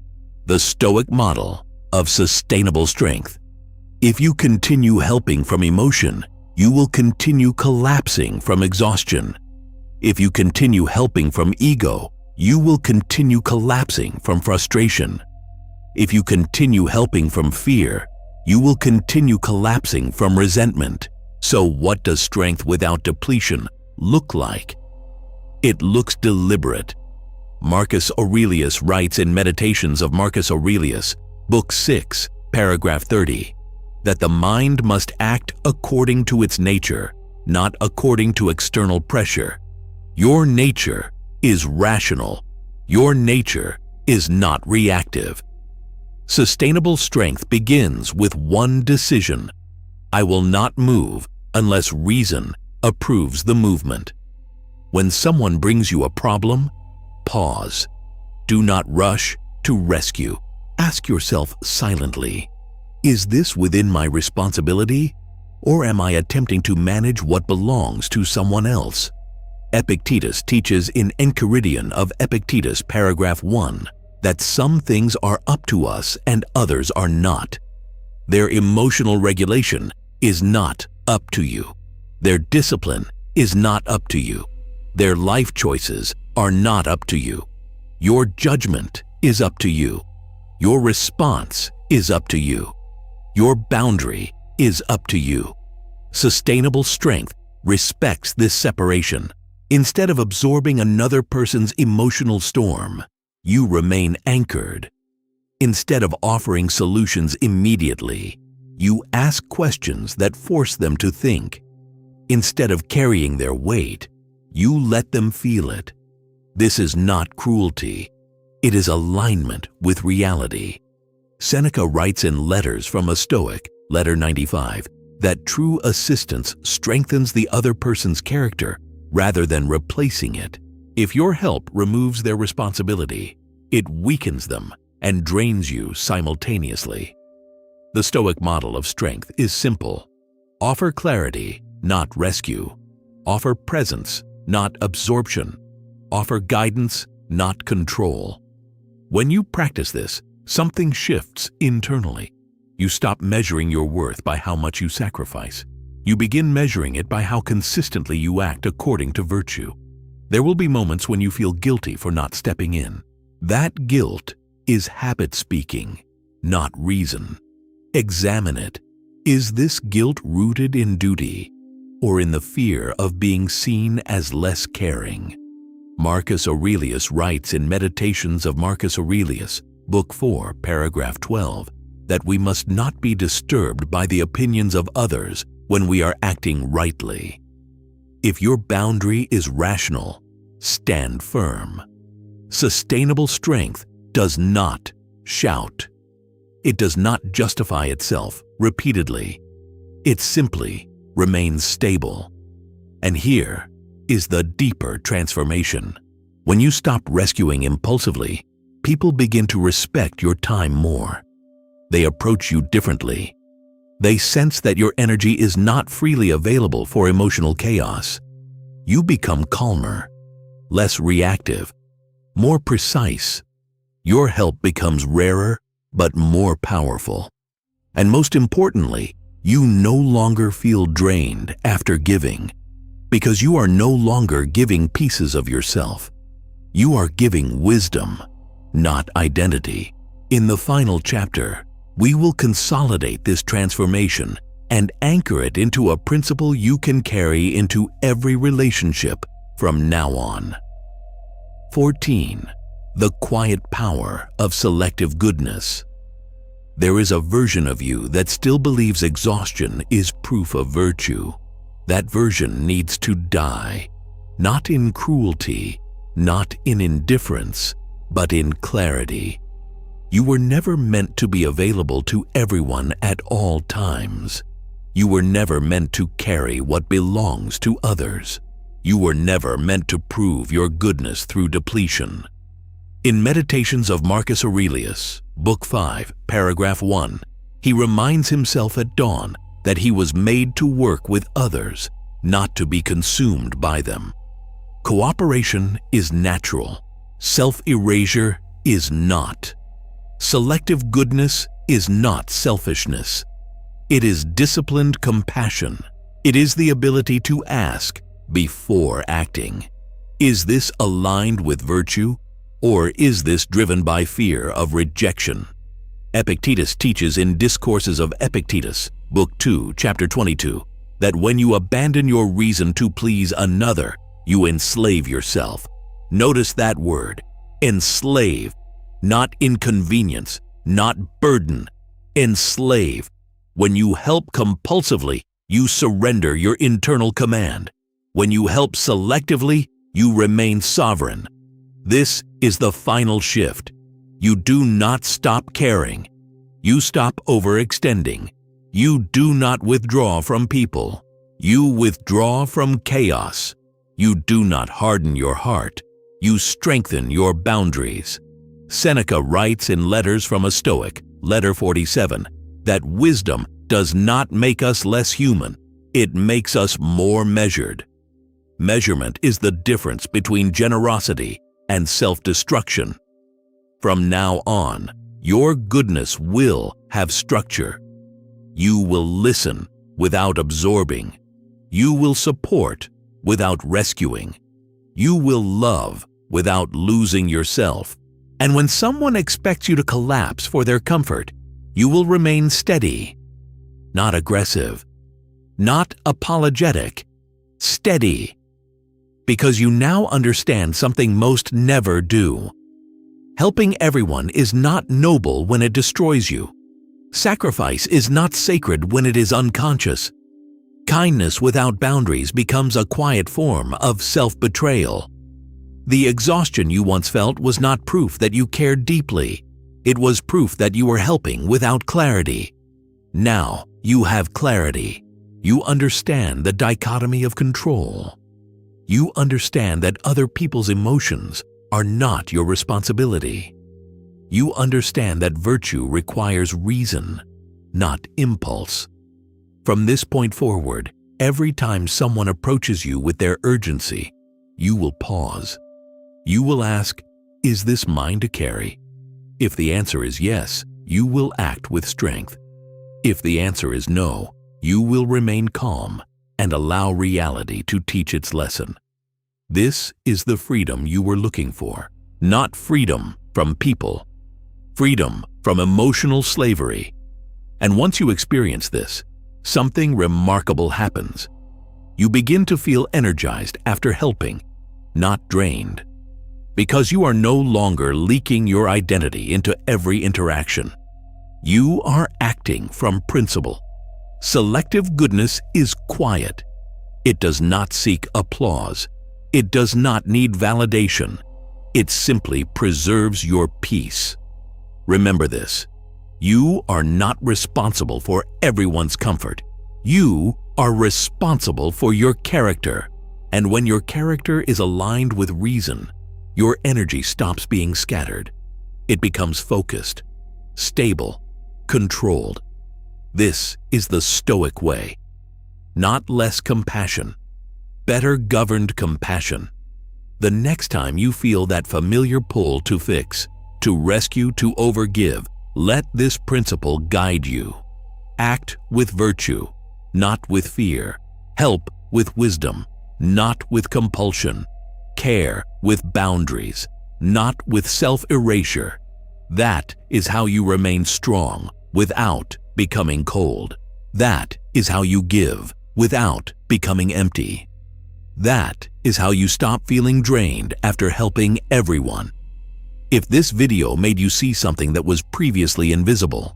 Speaker 1: The Stoic model of sustainable strength. If you continue helping from emotion, you will continue collapsing from exhaustion. If you continue helping from ego, you will continue collapsing from frustration. If you continue helping from fear, you will continue collapsing from resentment. So what does strength without depletion look like? It looks deliberate. Marcus Aurelius writes in Meditations of Marcus Aurelius, Book 6, paragraph 30, that the mind must act according to its nature, not according to external pressure. Your nature is rational. Your nature is not reactive. Sustainable strength begins with one decision. I will not move unless reason approves the movement. When someone brings you a problem, pause. Do not rush to rescue. Ask yourself silently, is this within my responsibility, or am I attempting to manage what belongs to someone else? Epictetus teaches in Enchiridion of Epictetus, paragraph 1, that some things are up to us and others are not. Their emotional regulation is not up to you. Their discipline is not up to you. Their life choices are not up to you. Your judgment is up to you. Your response is up to you. Your boundary is up to you. Sustainable strength respects this separation. Instead of absorbing another person's emotional storm, you remain anchored. Instead of offering solutions immediately, you ask questions that force them to think. Instead of carrying their weight, you let them feel it. This is not cruelty. It is alignment with reality. Seneca writes in Letters from a Stoic, letter 95, that true assistance strengthens the other person's character rather than replacing it. If your help removes their responsibility, it weakens them and drains you simultaneously. The Stoic model of strength is simple. Offer clarity, not rescue. Offer presence, not absorption. Offer guidance, not control. When you practice this, something shifts internally. You stop measuring your worth by how much you sacrifice. You begin measuring it by how consistently you act according to virtue. There will be moments when you feel guilty for not stepping in. That guilt is habit speaking, not reason. Examine it. Is this guilt rooted in duty or in the fear of being seen as less caring? Marcus Aurelius writes in Meditations of Marcus Aurelius, Book 4, paragraph 12, that we must not be disturbed by the opinions of others when we are acting rightly. If your boundary is rational, stand firm. Sustainable strength does not shout. It does not justify itself repeatedly. It simply remains stable. And here is the deeper transformation. When you stop rescuing impulsively, people begin to respect your time more. They approach you differently. They sense that your energy is not freely available for emotional chaos. You become calmer, less reactive, more precise. Your help becomes rarer but more powerful. And most importantly, you no longer feel drained after giving, because you are no longer giving pieces of yourself. You are giving wisdom, not identity. In the final chapter, we will consolidate this transformation and anchor it into a principle you can carry into every relationship from now on. 14. The quiet power of selective goodness. There is a version of you that still believes exhaustion is proof of virtue. That version needs to die, not in cruelty, not in indifference, but in clarity. You were never meant to be available to everyone at all times. You were never meant to carry what belongs to others. You were never meant to prove your goodness through depletion. In Meditations of Marcus Aurelius, Book 5, Paragraph 1, he reminds himself at dawn that he was made to work with others, not to be consumed by them. Cooperation is natural. Self-erasure is not. Selective goodness is not selfishness. It is disciplined compassion. It is the ability to ask before acting. Is this aligned with virtue, or is this driven by fear of rejection? Epictetus teaches in Discourses of Epictetus, Book 2, Chapter 22, that when you abandon your reason to please another, you enslave yourself. Notice that word, enslave, not inconvenience, not burden, enslave. When you help compulsively, you surrender your internal command. When you help selectively, you remain sovereign. This is the final shift. You do not stop caring. You stop overextending. You do not withdraw from people. You withdraw from chaos. You do not harden your heart. You strengthen your boundaries. Seneca writes in Letters from a Stoic, Letter 47, that wisdom does not make us less human. It makes us more measured. Measurement is the difference between generosity and self-destruction. From now on, your goodness will have structure. You will listen without absorbing. You will support without rescuing. You will love without losing yourself. And when someone expects you to collapse for their comfort, you will remain steady, not aggressive, not apologetic, steady, because you now understand something most never do. Helping everyone is not noble when it destroys you. Sacrifice is not sacred when it is unconscious. Kindness without boundaries becomes a quiet form of self-betrayal. The exhaustion you once felt was not proof that you cared deeply. It was proof that you were helping without clarity. Now you have clarity. You understand the dichotomy of control. You understand that other people's emotions are not your responsibility. You understand that virtue requires reason, not impulse. From this point forward, every time someone approaches you with their urgency, you will pause. You will ask, is this mine to carry? If the answer is yes, you will act with strength. If the answer is no, you will remain calm and allow reality to teach its lesson. This is the freedom you were looking for, not freedom from people, freedom from emotional slavery. And once you experience this, something remarkable happens. You begin to feel energized after helping, not drained. Because you are no longer leaking your identity into every interaction. You are acting from principle. Selective goodness is quiet. It does not seek applause. It does not need validation. It simply preserves your peace. Remember this. You are not responsible for everyone's comfort. You are responsible for your character. And when your character is aligned with reason, your energy stops being scattered. It becomes focused, stable, controlled. This is the Stoic way. Not less compassion, better governed compassion. The next time you feel that familiar pull to fix, to rescue, to overgive, let this principle guide you. Act with virtue, not with fear. Help with wisdom, not with compulsion. Care with boundaries, not with self-erasure. That is how you remain strong without becoming cold. That is how you give without becoming empty. That is how you stop feeling drained after helping everyone. If this video made you see something that was previously invisible,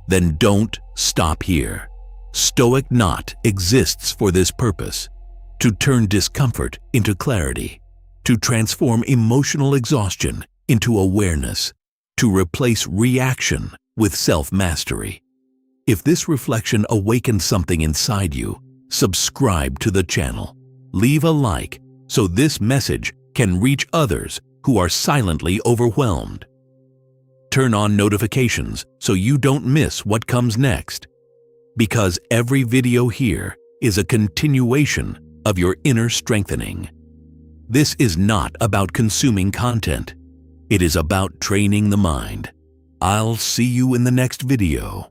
Speaker 1: Then don't stop here. Stoic Knot exists for this purpose: to turn discomfort into clarity, to transform emotional exhaustion into awareness, to replace reaction with self-mastery. If this reflection awakened something inside you, subscribe to the channel. Leave a like so this message can reach others who are silently overwhelmed. Turn on notifications so you don't miss what comes next, because every video here is a continuation of your inner strengthening. This is not about consuming content. It is about training the mind. I'll see you in the next video.